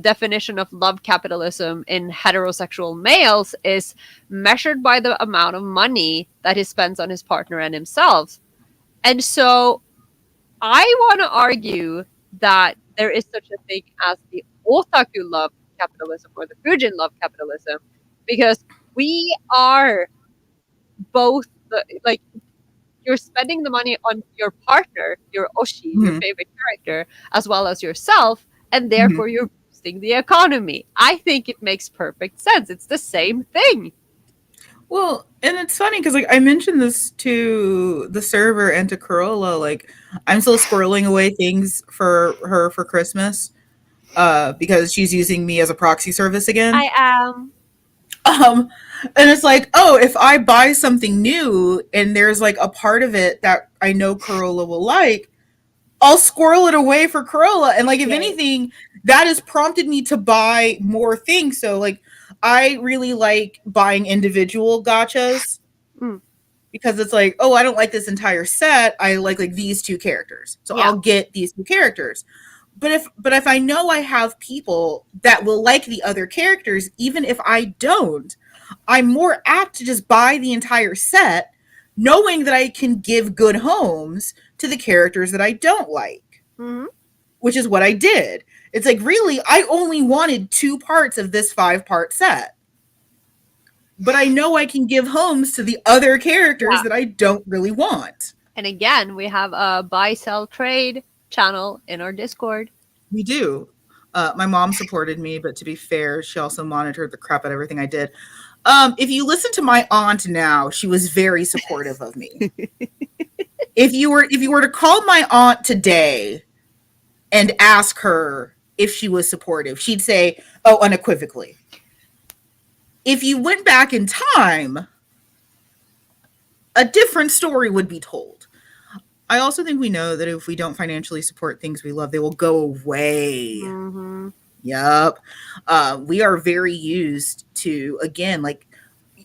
definition of love capitalism in heterosexual males is measured by the amount of money that he spends on his partner and himself. And so I want to argue that there is such a thing as the otaku love capitalism or the Fujin love capitalism because we are both like you're spending the money on your partner, your oshi, your Mhm. favorite character, as well as yourself. and Mhm. therefore you're boosting the economy. I think it makes perfect sense. It's the same thing. Well, and it's funny because like I mentioned this to the server and to Corolla, like I'm still squirreling away things for her for Christmas, because she's using me as a proxy service again. I am. Um, and it's like, oh, if I buy something new and there's like a part of it that I know Corolla will like, I'll squirrel it away for Corolla. And like, if Yeah. anything, that has prompted me to buy more things. So like, I really like buying individual gotchas Mm, because it's like, oh, I don't like this entire set. I like these two characters. So yeah. I'll get these two characters. But if I know I have people that will like the other characters, even if I don't, I'm more apt to just buy the entire set, knowing that I can give good homes to the characters that I don't like, Hmm. which is what I did. It's like, really, I only wanted 2 parts of this 5 part set, but I know I can give homes to the other characters Yeah. that I don't really want. And again, we have a buy, sell, trade channel in our Discord. We do. My mom supported me, but to be fair, she also monitored the crap out of everything I did. If you listen to my aunt now, she was very supportive of me. If you were to call my aunt today and ask her if she was supportive, she'd say, "Oh, unequivocally." If you went back in time, a different story would be told. I also think we know that if we don't financially support things we love, they will go away. Hmm. Yep. We are very used to, again, like,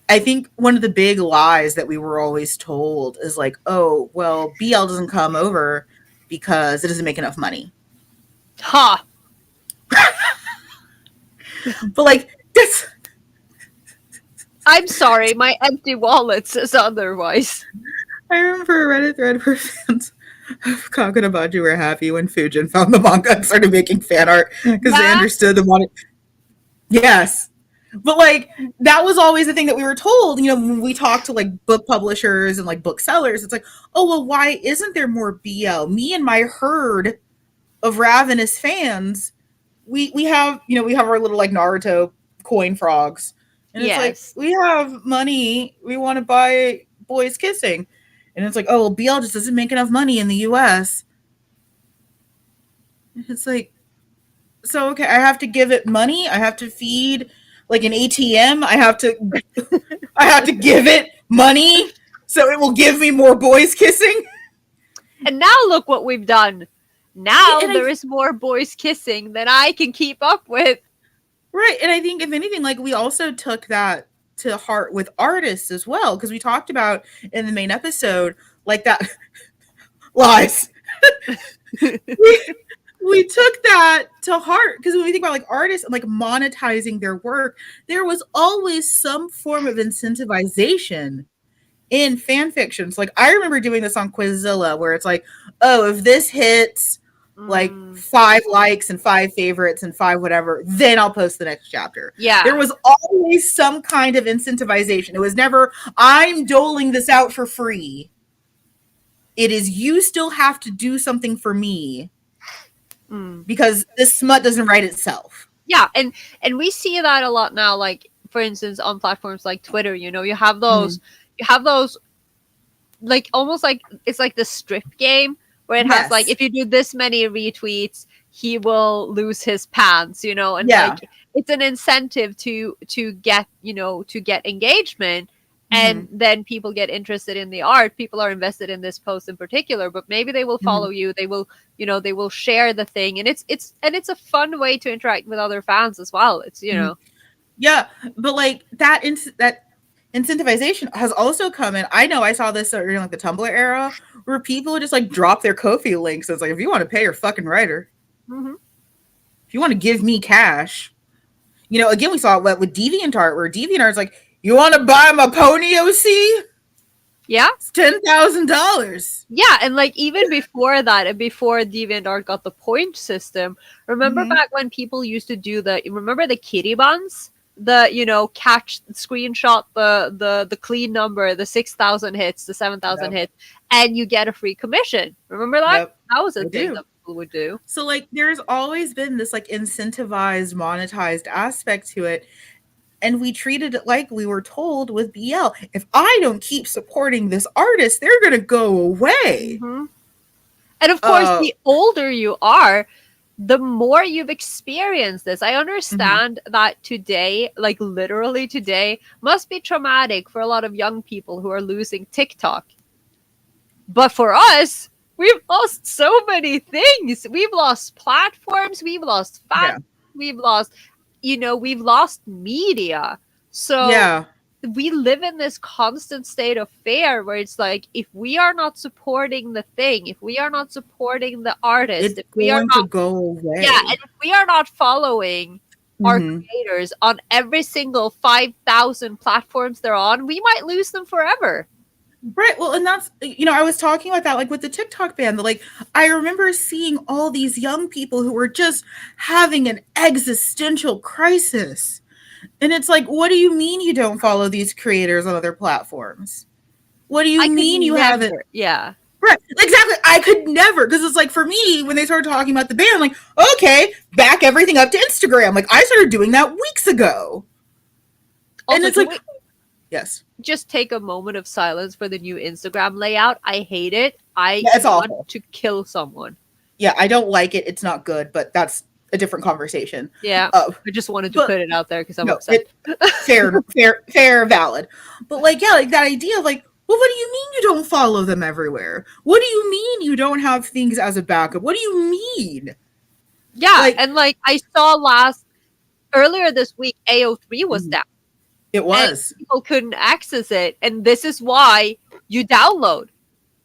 I think one of the big lies that we were always told is like, oh, well, BL doesn't come over because it doesn't make enough money. Ha! But like, that's, I'm sorry, my empty wallet says otherwise. I remember a Reddit thread where fans of Kakanabaju were happy when Fujin found the manga and started making fan art because they Yeah. understood the money. Yes. But like that was always the thing that we were told, when we talked to like book publishers and like booksellers, it's like, oh well, why isn't there more BL? Me and my herd of ravenous fans, we have, we have our little like Naruto coin frogs. And it's like, Yes. we have money, we want to buy boys kissing. And it's like, oh well, BL just doesn't make enough money in the US. It's like, so okay, I have to give it money, I have to feed like an ATM, I have to give it money so it will give me more boys kissing. And now look what we've done. Now And there is more boys kissing than I can keep up with. right, and I think if anything, like we also took that to heart with artists as well, because we talked about in the main episode like that lies. we took that to heart because when we think about like artists and like monetizing their work, there was always some form of incentivization in fan fictions. Like I remember doing this on Quizzilla where it's like, oh, if this hits like Mm, 5 likes and 5 favorites and 5 whatever, then I'll post the next chapter. yeah. There was always some kind of incentivization. It was never, I'm doling this out for free. It is, you still have to do something for me Mm. because this smut doesn't write itself. Yeah, and we see that a lot now, like for instance on platforms like Twitter, you have those like almost like it's like the strip game where it has like Yes. if you do this many retweets he will lose his pants, and Yeah. like it's an incentive to get to get engagement, and then people get interested in the art, people are invested in this post in particular, but maybe they will follow you, they will they will share the thing, and it's a fun way to interact with other fans as well. It's Yeah, but like that that incentivization has also come in. I know I saw this during like the Tumblr era where people just like drop their Ko-fi links. It's like, if you want to pay your fucking writer, Mhm. if you want to give me cash, again we saw it with DeviantArt where DeviantArt's like, you want to buy my pony OC? Yeah. It's $10,000. Yeah, and like even before that, and before DeviantArt got the point system, remember back when people used to do remember the kitty buns? The catch screenshot the clean number, the 6,000 hits, the 7,000 Yep. hits, and you get a free commission. Remember that? Yep. That was a I thing do. that people would do. So like there's always been this like incentivized, monetized aspect to it. And we treated it like we were told with BL. If I don't keep supporting this artist, they're gonna go away. Mm-hmm. And of course, the older you are, the more you've experienced this. I understand that today, like literally today, must be traumatic for a lot of young people who are losing TikTok. But for us, we've lost so many things. We've lost platforms, we've lost fans, we've lost, we've lost media. So yeah, we live in this constant state of fear where it's like, if we are not supporting the thing, if we are not supporting the artist, it's if we are going not to go away. yeah, and if we are not following our creators on every single 5,000 platforms they're on, we might lose them forever. Right. Well, and that's, I was talking about that, like with the TikTok ban, like I remember seeing all these young people who were just having an existential crisis. And it's like, what do you mean you don't follow these creators on other platforms? What do you mean you haven't? Yeah. Right. Exactly. I could never, because it's like for me, when they started talking about the ban, I'm like, okay, back everything up to Instagram. Like I started doing that weeks ago. Also, and it's like, yes. Just take a moment of silence for the new Instagram layout. I hate it. It's want awful. to kill someone. Yeah, I don't like it. It's not good, but that's a different conversation. Yeah, I just wanted to put it out there because I'm upset. fair, valid. But like, yeah, like that idea of like, well, what do you mean you don't follow them everywhere? What do you mean you don't have things as a backup? What do you mean? Yeah, and like I saw earlier this week, AO3 was down. It was. And people couldn't access it, and this is why you download,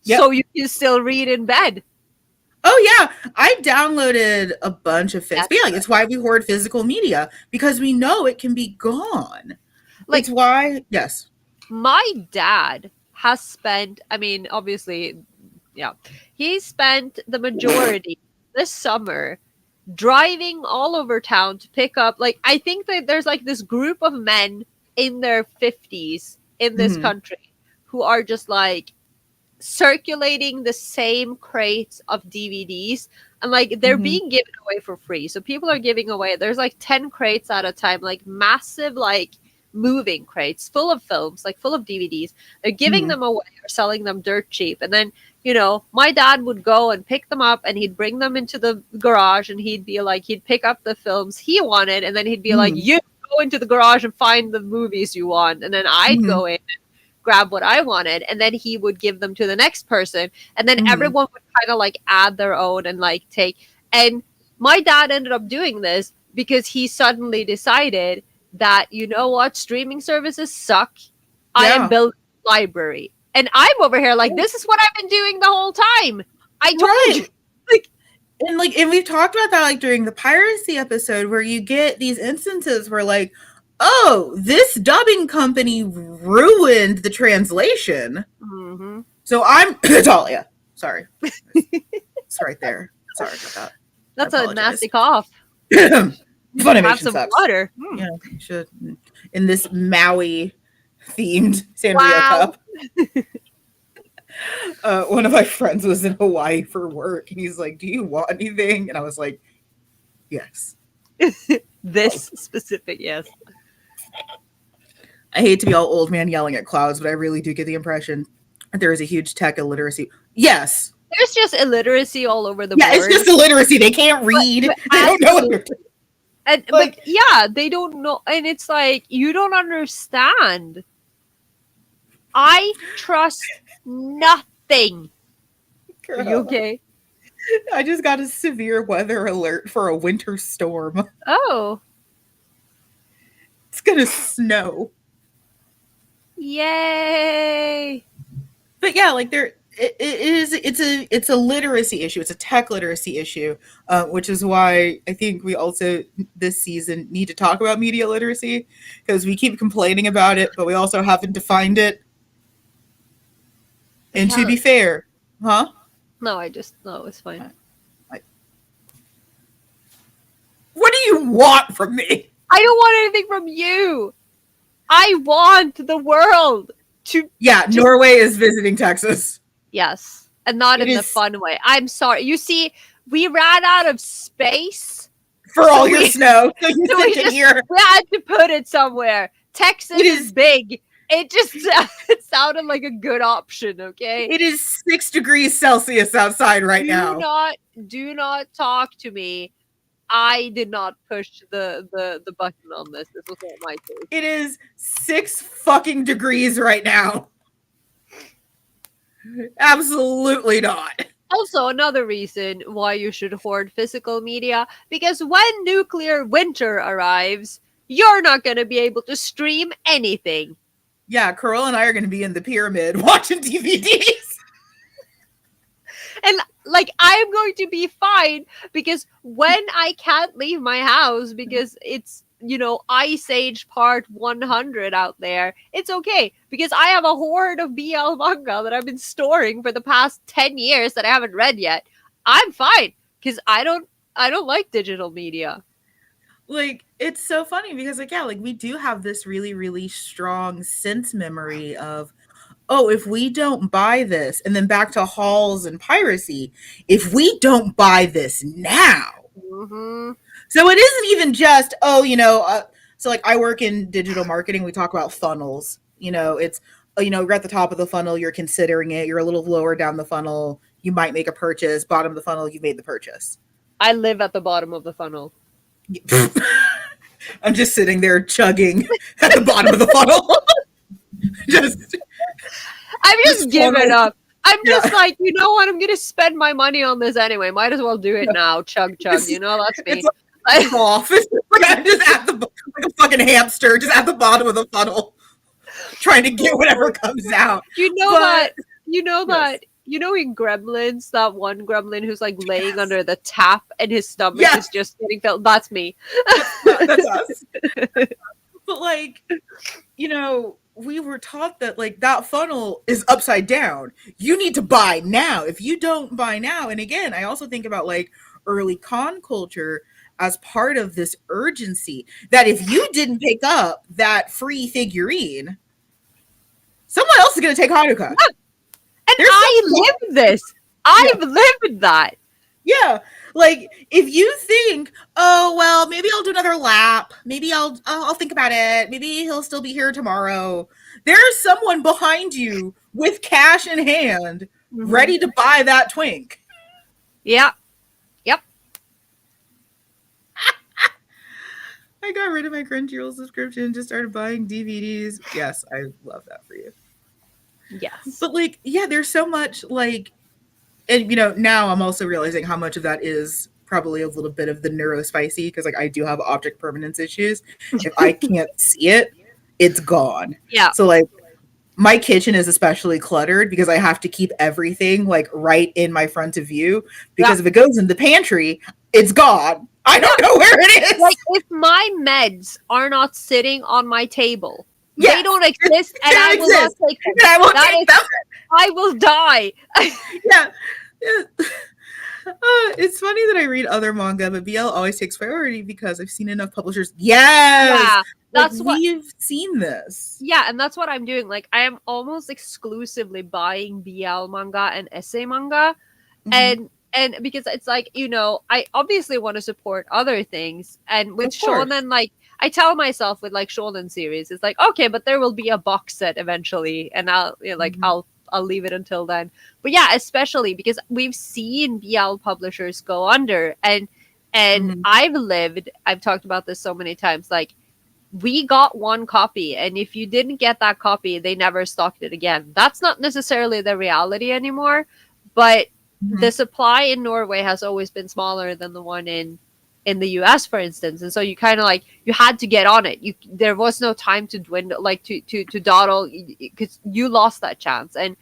so you can still read in bed. Oh yeah, I downloaded a bunch of fics. But yeah, it's why we hoard physical media, because we know it can be gone. Like, it's why, yes. My dad has spent, I mean, obviously, yeah, he spent the majority this summer driving all over town to pick up, like, I think that there's like this group of men in their 50s in this country who are just like circulating the same crates of DVDs, and like they're being given away for free. So people are giving away, there's like 10 crates at a time, like massive, like moving crates full of films, like full of DVDs. They're giving them away or selling them dirt cheap. And then, my dad would go and pick them up, and he'd bring them into the garage, and he'd be like, he'd pick up the films he wanted, and then he'd be like, you go into the garage and find the movies you want, and then I'd go in and grab what I wanted, and then he would give them to the next person, and then everyone would kind of like add their own and like take. And my dad ended up doing this because he suddenly decided that, you know what, streaming services suck. I am building a library, and I'm over here like, this is what I've been doing the whole time. I told you. And we've talked about that like during the piracy episode, where you get these instances where like, oh, this dubbing company ruined the translation. So I'm Natalia. Sorry. It's right there. Sorry about that. That's a nasty cough. Funimation have some sucks. water. Yeah, you should. In this Maui themed Sangria cup. One of my friends was in Hawaii for work, and he's like, do you want anything? And I was like, yes. This specific, yes. I hate to be all old man yelling at clouds, but I really do get the impression that there is a huge tech illiteracy. Yes. There's just illiteracy all over the board. Yeah, it's just illiteracy. They can't read. They don't know what they're doing. But yeah, they don't know. And it's like, you don't understand. I trust nothing. Girl. Are you okay? I just got a severe weather alert for a winter storm. Oh. It's gonna snow. Yay. But yeah, like it's a literacy issue. It's a tech literacy issue, which is why I think we also this season need to talk about media literacy, because we keep complaining about it, but we also haven't defined it. And to be fair, huh? No, it's fine. What do you want from me? I don't want anything from you. I want the world to. Yeah, Norway is visiting Texas. Yes, and not in the fun way. I'm sorry. You see, we ran out of space. For all So your we- snow. So you so we think just- here. We had to put it somewhere. Texas It is is- big. It just it sounded like a good option, okay? It is 6 degrees Celsius outside right now. Do not talk to me. I did not push the button on this. This was not my choice. It is 6 fucking degrees right now. Absolutely not. Also, another reason why you should hoard physical media, because when nuclear winter arrives, you're not going to be able to stream anything. Yeah, Carol and I are going to be in the pyramid watching DVDs. And like I'm going to be fine because when I can't leave my house because it's Ice Age Part 100 out there, it's okay because I have a hoard of BL manga that I've been storing for the past 10 years that I haven't read yet. I'm fine because I don't like digital media. Like, it's so funny because we do have this really, really strong sense memory of, oh, if we don't buy this, and then back to halls and piracy, if we don't buy this now. Mm-hmm. So it isn't even just, so like I work in digital marketing, we talk about funnels. It's, you're at the top of the funnel, you're considering it, you're a little lower down the funnel, you might make a purchase, bottom of the funnel, you've made the purchase. I live at the bottom of the funnel. I'm just sitting there chugging at the bottom of the funnel. I'm just giving up. I'm Yeah. just like, you know what? I'm gonna spend my money on this anyway. Might as well do it now. Chug chug. That's me. It's off. It's like I'm just like a fucking hamster, just at the bottom of the funnel, trying to get whatever comes out. You know But- that in Gremlins, that one gremlin who's like laying Yes. under the tap and his stomach Yeah. is just getting filled. That's me. That's us. But we were taught that that funnel is upside down. You need to buy now. If you don't buy now, and again, I also think about early con culture as part of this urgency that if you didn't pick up that free figurine, someone else is going to take Hanukkah. And There's I some- live this. I've lived that. Yeah. If you think, oh well, maybe I'll do another lap. Maybe I'll think about it. Maybe he'll still be here tomorrow. There's someone behind you with cash in hand, ready to buy that twink. Yeah. I got rid of my Crunchyroll subscription and just started buying DVDs. Yes, I love that for you. Yes. But there's so much and now I'm also realizing how much of that is probably a little bit of the neurospicy because I do have object permanence issues. If I can't see it, it's gone. Yeah. So my kitchen is especially cluttered because I have to keep everything right in my front of view because if it goes in the pantry, it's gone. I don't know where it is. If my meds are not sitting on my table, Yes, they don't exist, and they I will not exist. take them. And I won't That take is- them. I will die. Yeah. It's funny that I read other manga, but BL always takes priority because I've seen enough publishers. Yes, Yeah, that's what. we've seen this. Yeah, and that's what I'm doing. I am almost exclusively buying BL manga and essay manga, Mm-hmm. and because it's I obviously want to support other things, and with Of course. shonen, I tell myself with shonen series, it's okay, but there will be a box set eventually, and I'll Mhm. I'll leave it until then. But yeah, especially because we've seen BL publishers go under, and Mhm. I've talked about this so many times. We got one copy, and if you didn't get that copy, they never stocked it again. That's not necessarily the reality anymore, but Mhm. the supply in Norway has always been smaller than the one in the US, for instance, and so you kind of you had to get on it. There was no time to dwindle, to dawdle, because you lost that chance, and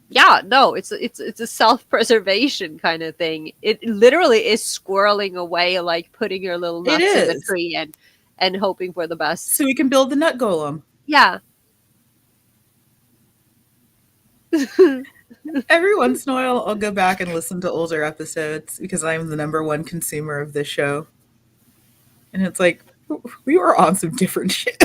yeah, no, it's a self-preservation kind of thing. It literally is squirreling away, putting your little It nuts in the is. tree and hoping for the best. So we can build the nut golem. Yeah. Every once in a while, I'll go back and listen to older episodes because I'm the number one consumer of this show. And it's we were on some different shit.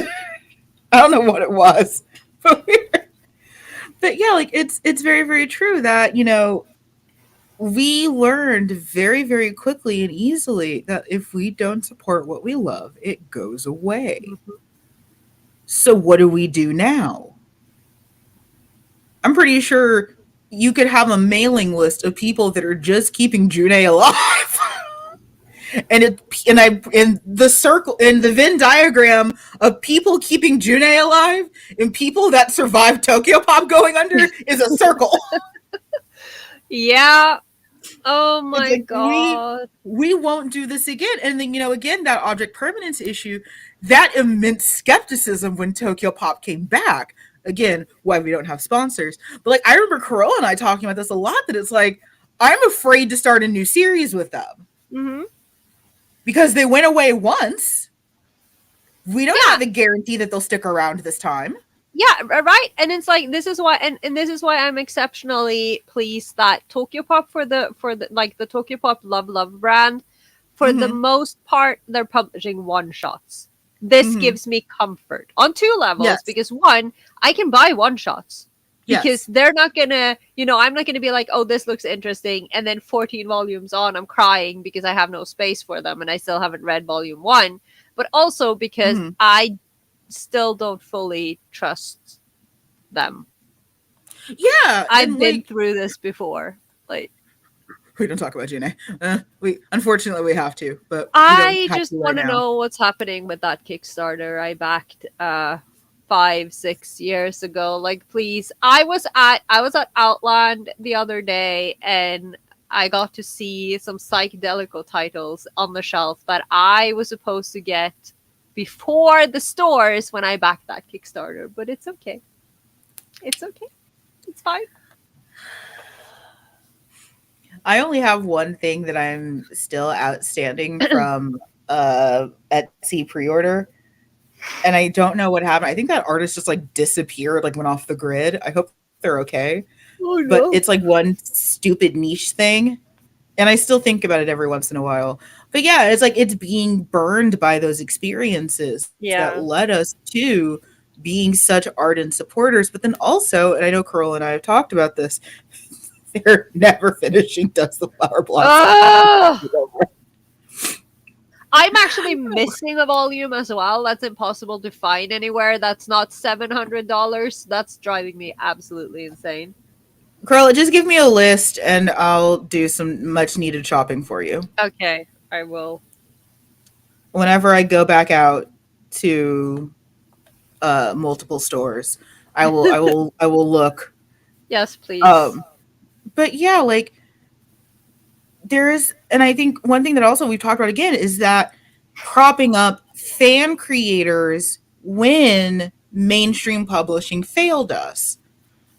I don't know what it was. But yeah, it's very, very true that, we learned very, very quickly and easily that if we don't support what we love, it goes away. Mhm. So what do we do now? I'm pretty sure you could have a mailing list of people that are just keeping June alive. And the circle in the Venn diagram of people keeping June alive and people that survived Tokyo Pop going under is a circle. Yeah. Oh It's my like god. we won't do this again. And then again that object permanence issue, that immense skepticism when Tokyo Pop came back. Again, why we don't have sponsors. But like I remember Corolla and I talking about this a lot, that it's like I'm afraid to start a new series with them Hmm. because they went away once. We don't Yeah. have a guarantee that they'll stick around this time. Yeah, right. And it's like this is why, and this is why I'm exceptionally pleased that Tokyo Pop for the like the Tokyo Pop Love Love brand, for the Mm-hmm. most part, they're publishing one shots. This Mm-hmm. gives me comfort on two levels, Yes. because one, I can buy one shots. Because Yes. they're not gonna, I'm not gonna be like, oh, this looks interesting, and then 14 volumes on, I'm crying because I have no space for them and I still haven't read volume one. But also because Mm-hmm. I still don't fully trust them. Yeah. I've And been like through this before. Like, we don't talk about June. We unfortunately we have to, but we don't I have just to right want to now. know what's happening with that Kickstarter I backed 5-6 years ago. Like, please. I was at Outland the other day, and I got to see some psychedelic titles on the shelf that I was supposed to get before the stores when I backed that Kickstarter. But it's okay. It's okay. It's fine. I only have one thing that I'm still outstanding from Etsy pre-order, and I don't know what happened. I think that artist just like disappeared, like went off the grid. I hope they're okay. Oh But no. it's like one stupid niche thing, and I still think about it every once in a while. But yeah, it's like it's being burned by those experiences that Yeah. led us to being such ardent supporters. But then also, and I know Carol and I have talked about this, they're never finishing Does the Flower Blossom. Ugh! I'm actually missing a volume as well. That's impossible to find anywhere. That's not $700. That's driving me absolutely insane. Carol, just give me a list and I'll do some much needed shopping for you. Okay, I will. Whenever I go back out to multiple stores, I will look. Yes, please. Um, but yeah, like there is, and I think one thing that also we've talked about again is that propping up fan creators when mainstream publishing failed us.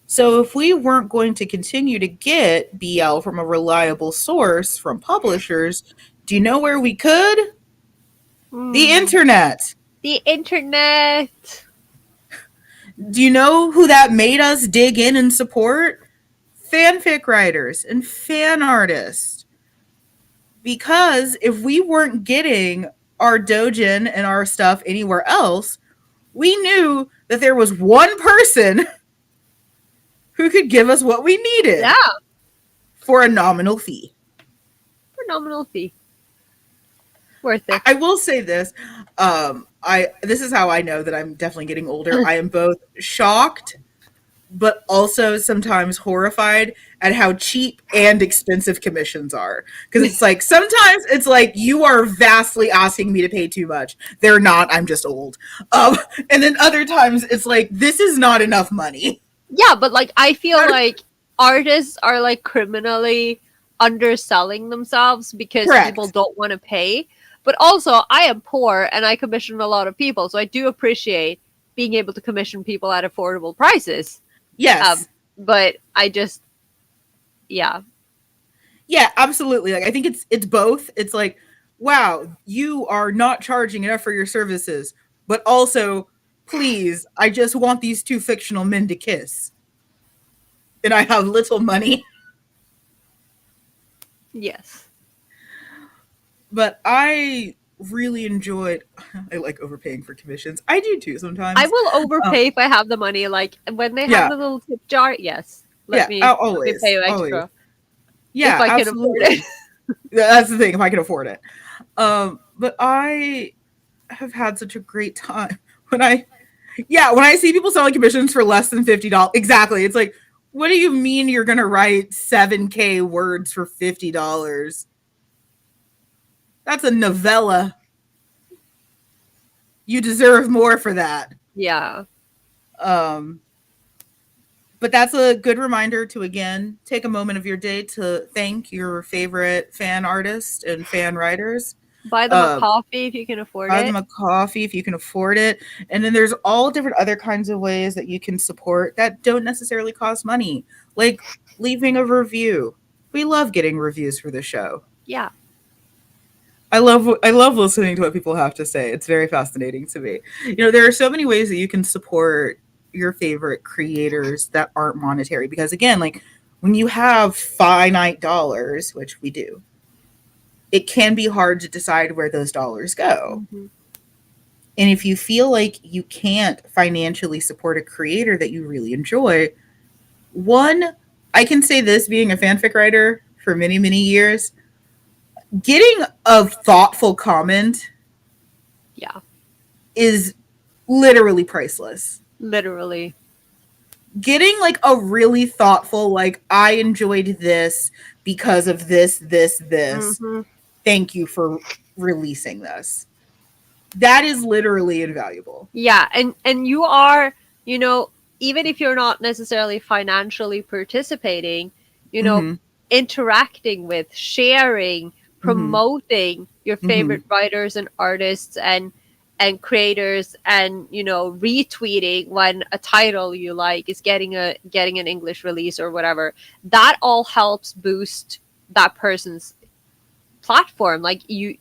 So if we weren't going to continue to get BL from a reliable source from publishers, do you know where we could? The Hmm. internet. The internet. Do you know who that made us dig in and support? Fanfic writers and fan artists. Because if we weren't getting our dojin and our stuff anywhere else, we knew that there was one person who could give us what we needed Yeah, for a nominal fee. phenomenal fee. Worth it. I will say this. I this is how I know that I'm definitely getting older. I am both shocked but also sometimes horrified at how cheap and expensive commissions are. Because it's like sometimes it's like you are vastly asking me to pay too much. They're not. I'm just old. And then other times it's like this is not enough money. Yeah, but like I feel like artists are like criminally underselling themselves because people Correct. don't want to pay. But also, I am poor and I commission a lot of people, so I do appreciate being able to commission people at affordable prices. Um, Yes. but I just, yeah, Yeah, absolutely. Like I think it's both. It's like, wow, you are not charging enough for your services, but also, please, I just want these two fictional men to kiss. And I have little money. yes. But I really enjoyed I like overpaying for commissions. I do too I sometimes. will Um, overpay if I have the money. Like when they have yeah. the little tip jar, yes, Yeah, let me always. pay you Always. extra. if Yeah, I can afford it. absolutely. That's the thing, if I can afford it. But I have had such a great time when I see people selling commissions for less than $50. Exactly. It's like, what do you mean you're gonna write 7K words for $50? That's a novella. You deserve more for that. Yeah. Um, but that's a good reminder to again take a moment of your day to thank your favorite fan artists and fan writers. Buy them a Uh, coffee if you can afford Buy them it. a coffee if you can afford it. And then there's all different other kinds of ways that you can support that don't necessarily cost money, like leaving a review. We love getting reviews for the show. Yeah. I love listening to what people have to say. It's very fascinating to me. There are so many ways that you can support your favorite creators that aren't monetary because again, like when you have finite dollars, which we do, it can be hard to decide where those dollars go. Mhm. And if you feel like you can't financially support a creator that you really enjoy, one, I can say this being a fanfic writer for many, many years, getting a thoughtful comment Yeah. is literally priceless. Literally. Getting like a really thoughtful, like, I enjoyed this because of this. Hmm. Thank you for releasing this. That is literally invaluable. Yeah, and you are, even if you're not necessarily financially participating, you know, Hmm. interacting with, sharing, Hmm. promoting your Hmm. favorite writers and artists and creators, and retweeting when a title you like is getting an English release or whatever. That all helps boost that person's platform. Like it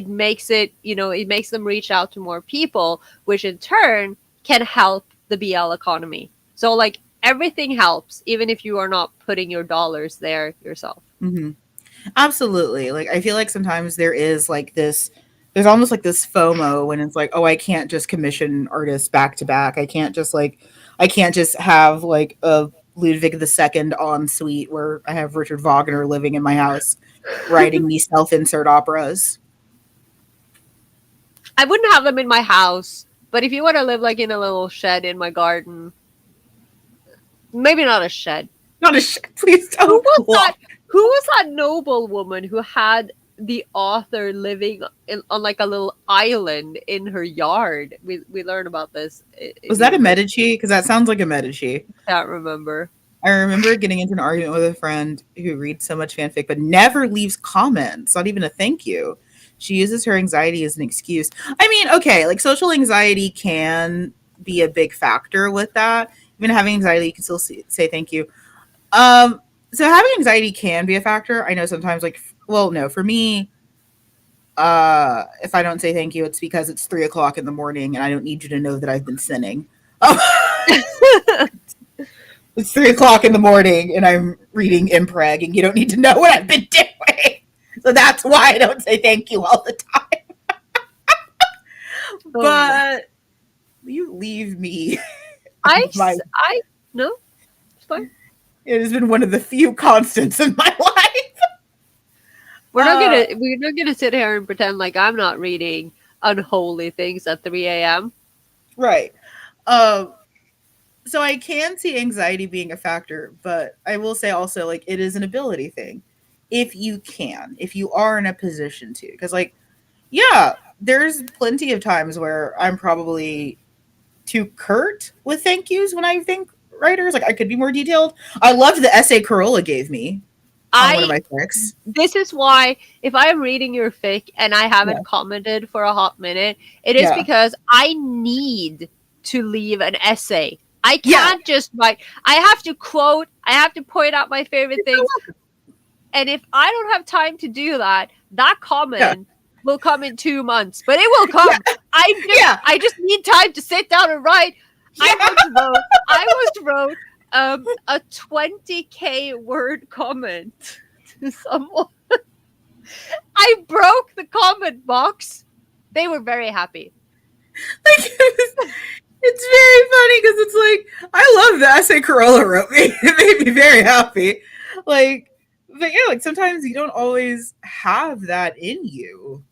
makes it makes them reach out to more people, which in turn can help the BL economy. So like everything helps, even if you are not putting your dollars there yourself. Hmm. Absolutely. Like I feel like sometimes there's almost like this FOMO when it's like, oh, I can't just commission artists back to back. I can't just have like a Ludwig II en suite where I have Richard Wagner living in my house writing me self-insert operas. I wouldn't have them in my house, but if you want to live like in a little shed in my garden, maybe not a shed. Not a please Who don't. was that? Who was that noble woman who had the author living on like a little island in her yard? We learned about this in Was that a university. Medici? Because that sounds like a Medici. Can't remember. I remember getting into an argument with a friend who reads so much fanfic but never leaves comments, not even a thank you. She uses her anxiety as an excuse. I mean, okay, like social anxiety can be a big factor with that. Even having anxiety, you can still say thank you. Um, so having anxiety can be a factor. I know sometimes, like, well, no, for me, if I don't say thank you, it's because it's 3 o'clock in the morning and I don't need you to know that I've been sinning. It's 3 o'clock in the morning and I'm reading Impreg and you don't need to know what I've been doing. So that's why I don't say thank you all the time. Oh, But you leave me. I My, I no, it's fine. it has been one of the few constants in my life. We're not gonna sit here and pretend like I'm not reading unholy things at 3 a.m. Right. Um, so I can see anxiety being a factor, but I will say also like it is an ability thing. If you are in a position to, because like, yeah, there's plenty of times where I'm probably too curt with thank yous when I think writers. Like I could be more detailed. I loved the essay Corolla gave me on one of I my fics. This is why if I am reading your fic and I Yeah. haven't commented for a hot minute, it is Yeah. because I need to leave an essay. I Yeah. can't just like I have to quote, I have to point out my favorite things. And if I don't have time to do that, that Yeah. comment will come in 2 months. But it will come. Yeah. I just need time to sit down and write. Yeah. I once wrote a 20K word comment to someone. I broke the comment box. They were very happy. Like it's very funny because it's like I love the essay Corolla wrote me. It made me very happy. Like But yeah, like sometimes you don't always have that in you.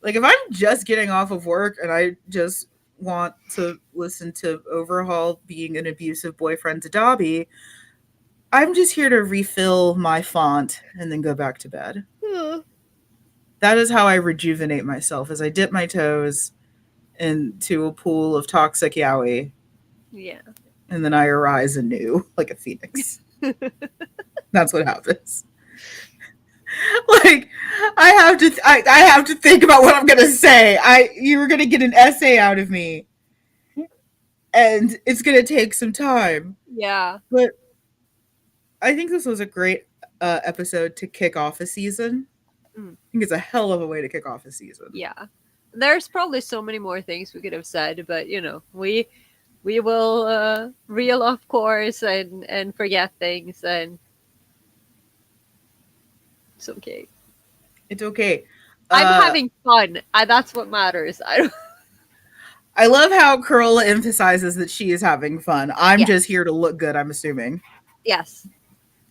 Like if I'm just getting off of work and I just want to listen to Overhaul being an abusive boyfriend to Dobby, I'm just here to refill my font and then go back to bed. That is how I rejuvenate myself, as I dip my toes into a pool of toxic yaoi Yeah. and then I arise anew like a phoenix. That's what happens. Like I have to think about what I'm gonna say. You were gonna get an essay out of me, and it's gonna take some time. Yeah. But I think this was a great episode to kick off a season. Mm. I think it's a hell of a way to kick off a season. Yeah. There's probably so many more things we could have said, but you know, we will reel off course and forget things, and it's okay. It's okay. I'm having fun. That's what matters. I love how Corolla emphasizes that she is having fun. I'm Yes. just here to look good, I'm assuming. Yes,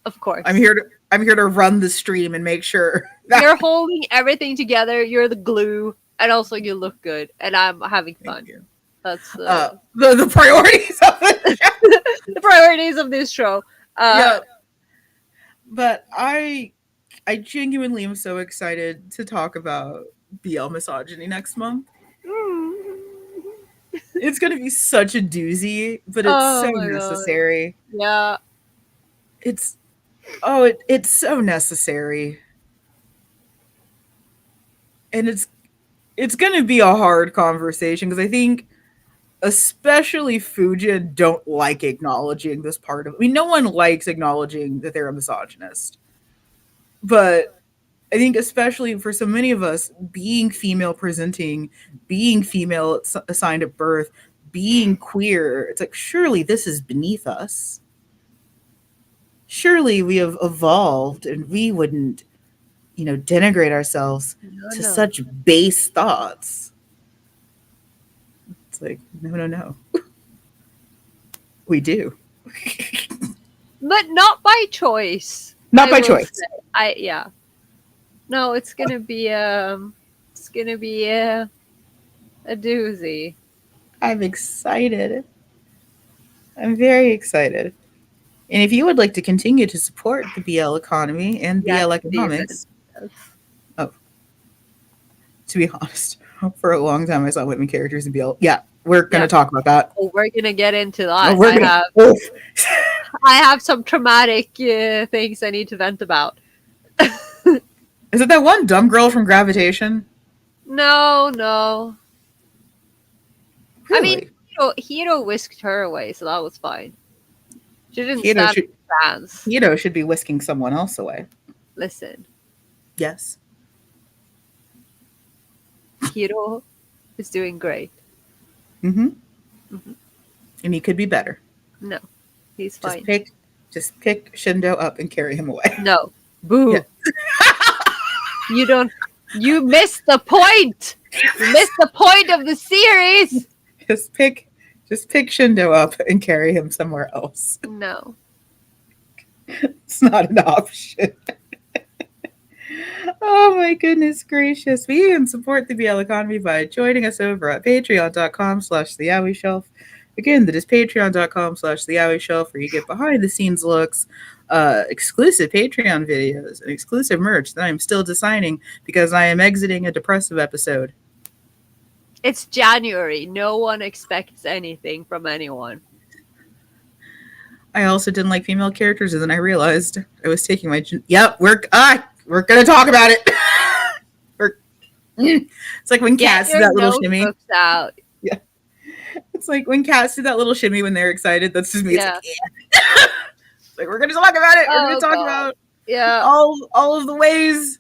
of course. I'm here to run the stream and make sure that You're holding everything together. You're the glue, and also you look good, and I'm having fun. Thank you. That's the priorities of it. the priorities of this show. Yeah. But I genuinely am so excited to talk about BL misogyny next month. It's going to be such a doozy, but it's Oh so my God. necessary. Yeah. It's so necessary. And it's going to be a hard conversation because I think especially Fujin don't like acknowledging this part of it. I mean, no one likes acknowledging that they're a misogynist. But I think especially for so many of us, being female presenting, being female assigned at birth, being queer, it's like, surely this is beneath us. Surely we have evolved and we wouldn't, denigrate ourselves to such base thoughts. It's like, no. We do. But not by choice. Not by choice. Yeah. No, it's gonna be a doozy. I'm excited. I'm very excited. And if you would like to continue to support the BL economy and BL economics, to be honest, for a long time I saw women characters in BL. Yeah, we're going to talk about that. Oh, we're going to get into that. I have some traumatic things I need to vent about. Is it that one dumb girl from Gravitation? No. Really? I mean, Hiro whisked her away, so that was fine. She didn't stand a chance. Hiro should be whisking someone else away. Listen. Yes. Hiro is doing great. Mm-hmm. And he could be better. No. He's fine. Just pick Shindo up and carry him away. No. Boo. Yeah. You missed the point. You missed the point of the series. Just pick Shindo up and carry him somewhere else. No. It's not an option. Oh my goodness gracious. We can support the BL economy by joining us over at patreon.com/theyaoi-shelf. Again, that is patreon.com/theyaoi-shelf, where you get behind the scenes looks, exclusive Patreon videos, and exclusive merch that I'm still designing because I am exiting a depressive episode. It's January. No one expects anything from anyone. I also didn't like female characters, and then I realized I was taking my... Yep, we're going to talk about it. It's like when cats do that little shimmy. Out. Yeah. It's like when cats do that little shimmy when they're excited. That's just me. Yeah. It's like, we're going to talk about it. We're going to talk about all of the ways,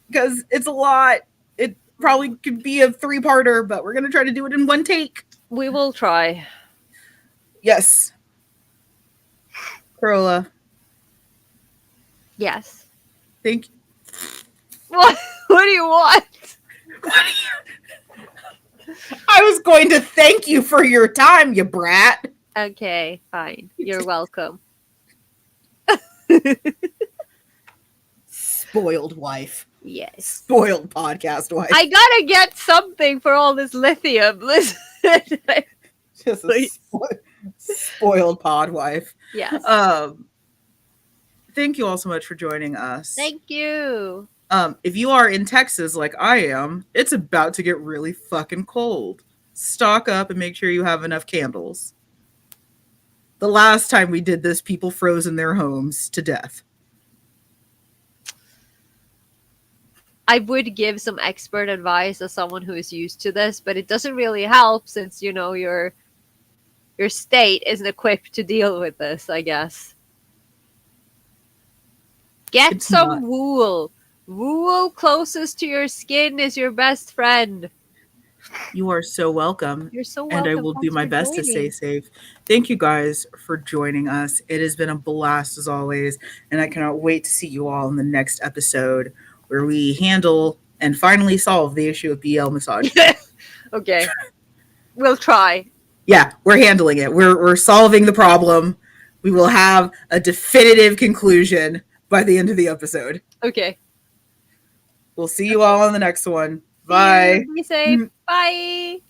because it's a lot. It probably could be a 3-parter, but we're going to try to do it in one take. We will try. Yes. Corolla. Yes. Thank you. What do you want? I was going to thank you for your time, you brat. Okay, fine. You're welcome. Spoiled wife. Yes. Spoiled podcast wife. I gotta get something for all this lithium. Listen. Just a spoiled pod wife. Yes. Thank you all so much for joining us. Thank you. If you are in Texas like I am, it's about to get really fucking cold. Stock up and make sure you have enough candles. The last time we did this, people froze in their homes to death. I would give some expert advice as someone who is used to this, but it doesn't really help since your state isn't equipped to deal with this, I guess. Get It's some not. wool. Wool closest to your skin is your best friend. You are so welcome. You're so And welcome. I will do Thanks my for best to stay joining. safe. Thank you guys for joining us. It has been a blast as always. And I cannot wait to see you all in the next episode where we handle and finally solve the issue of BL massage. Okay. We'll try. Yeah, we're handling it. We're solving the problem. We will have a definitive conclusion by the end of the episode. Okay. We'll see you all on the next one. See Bye. you. Be safe. Bye.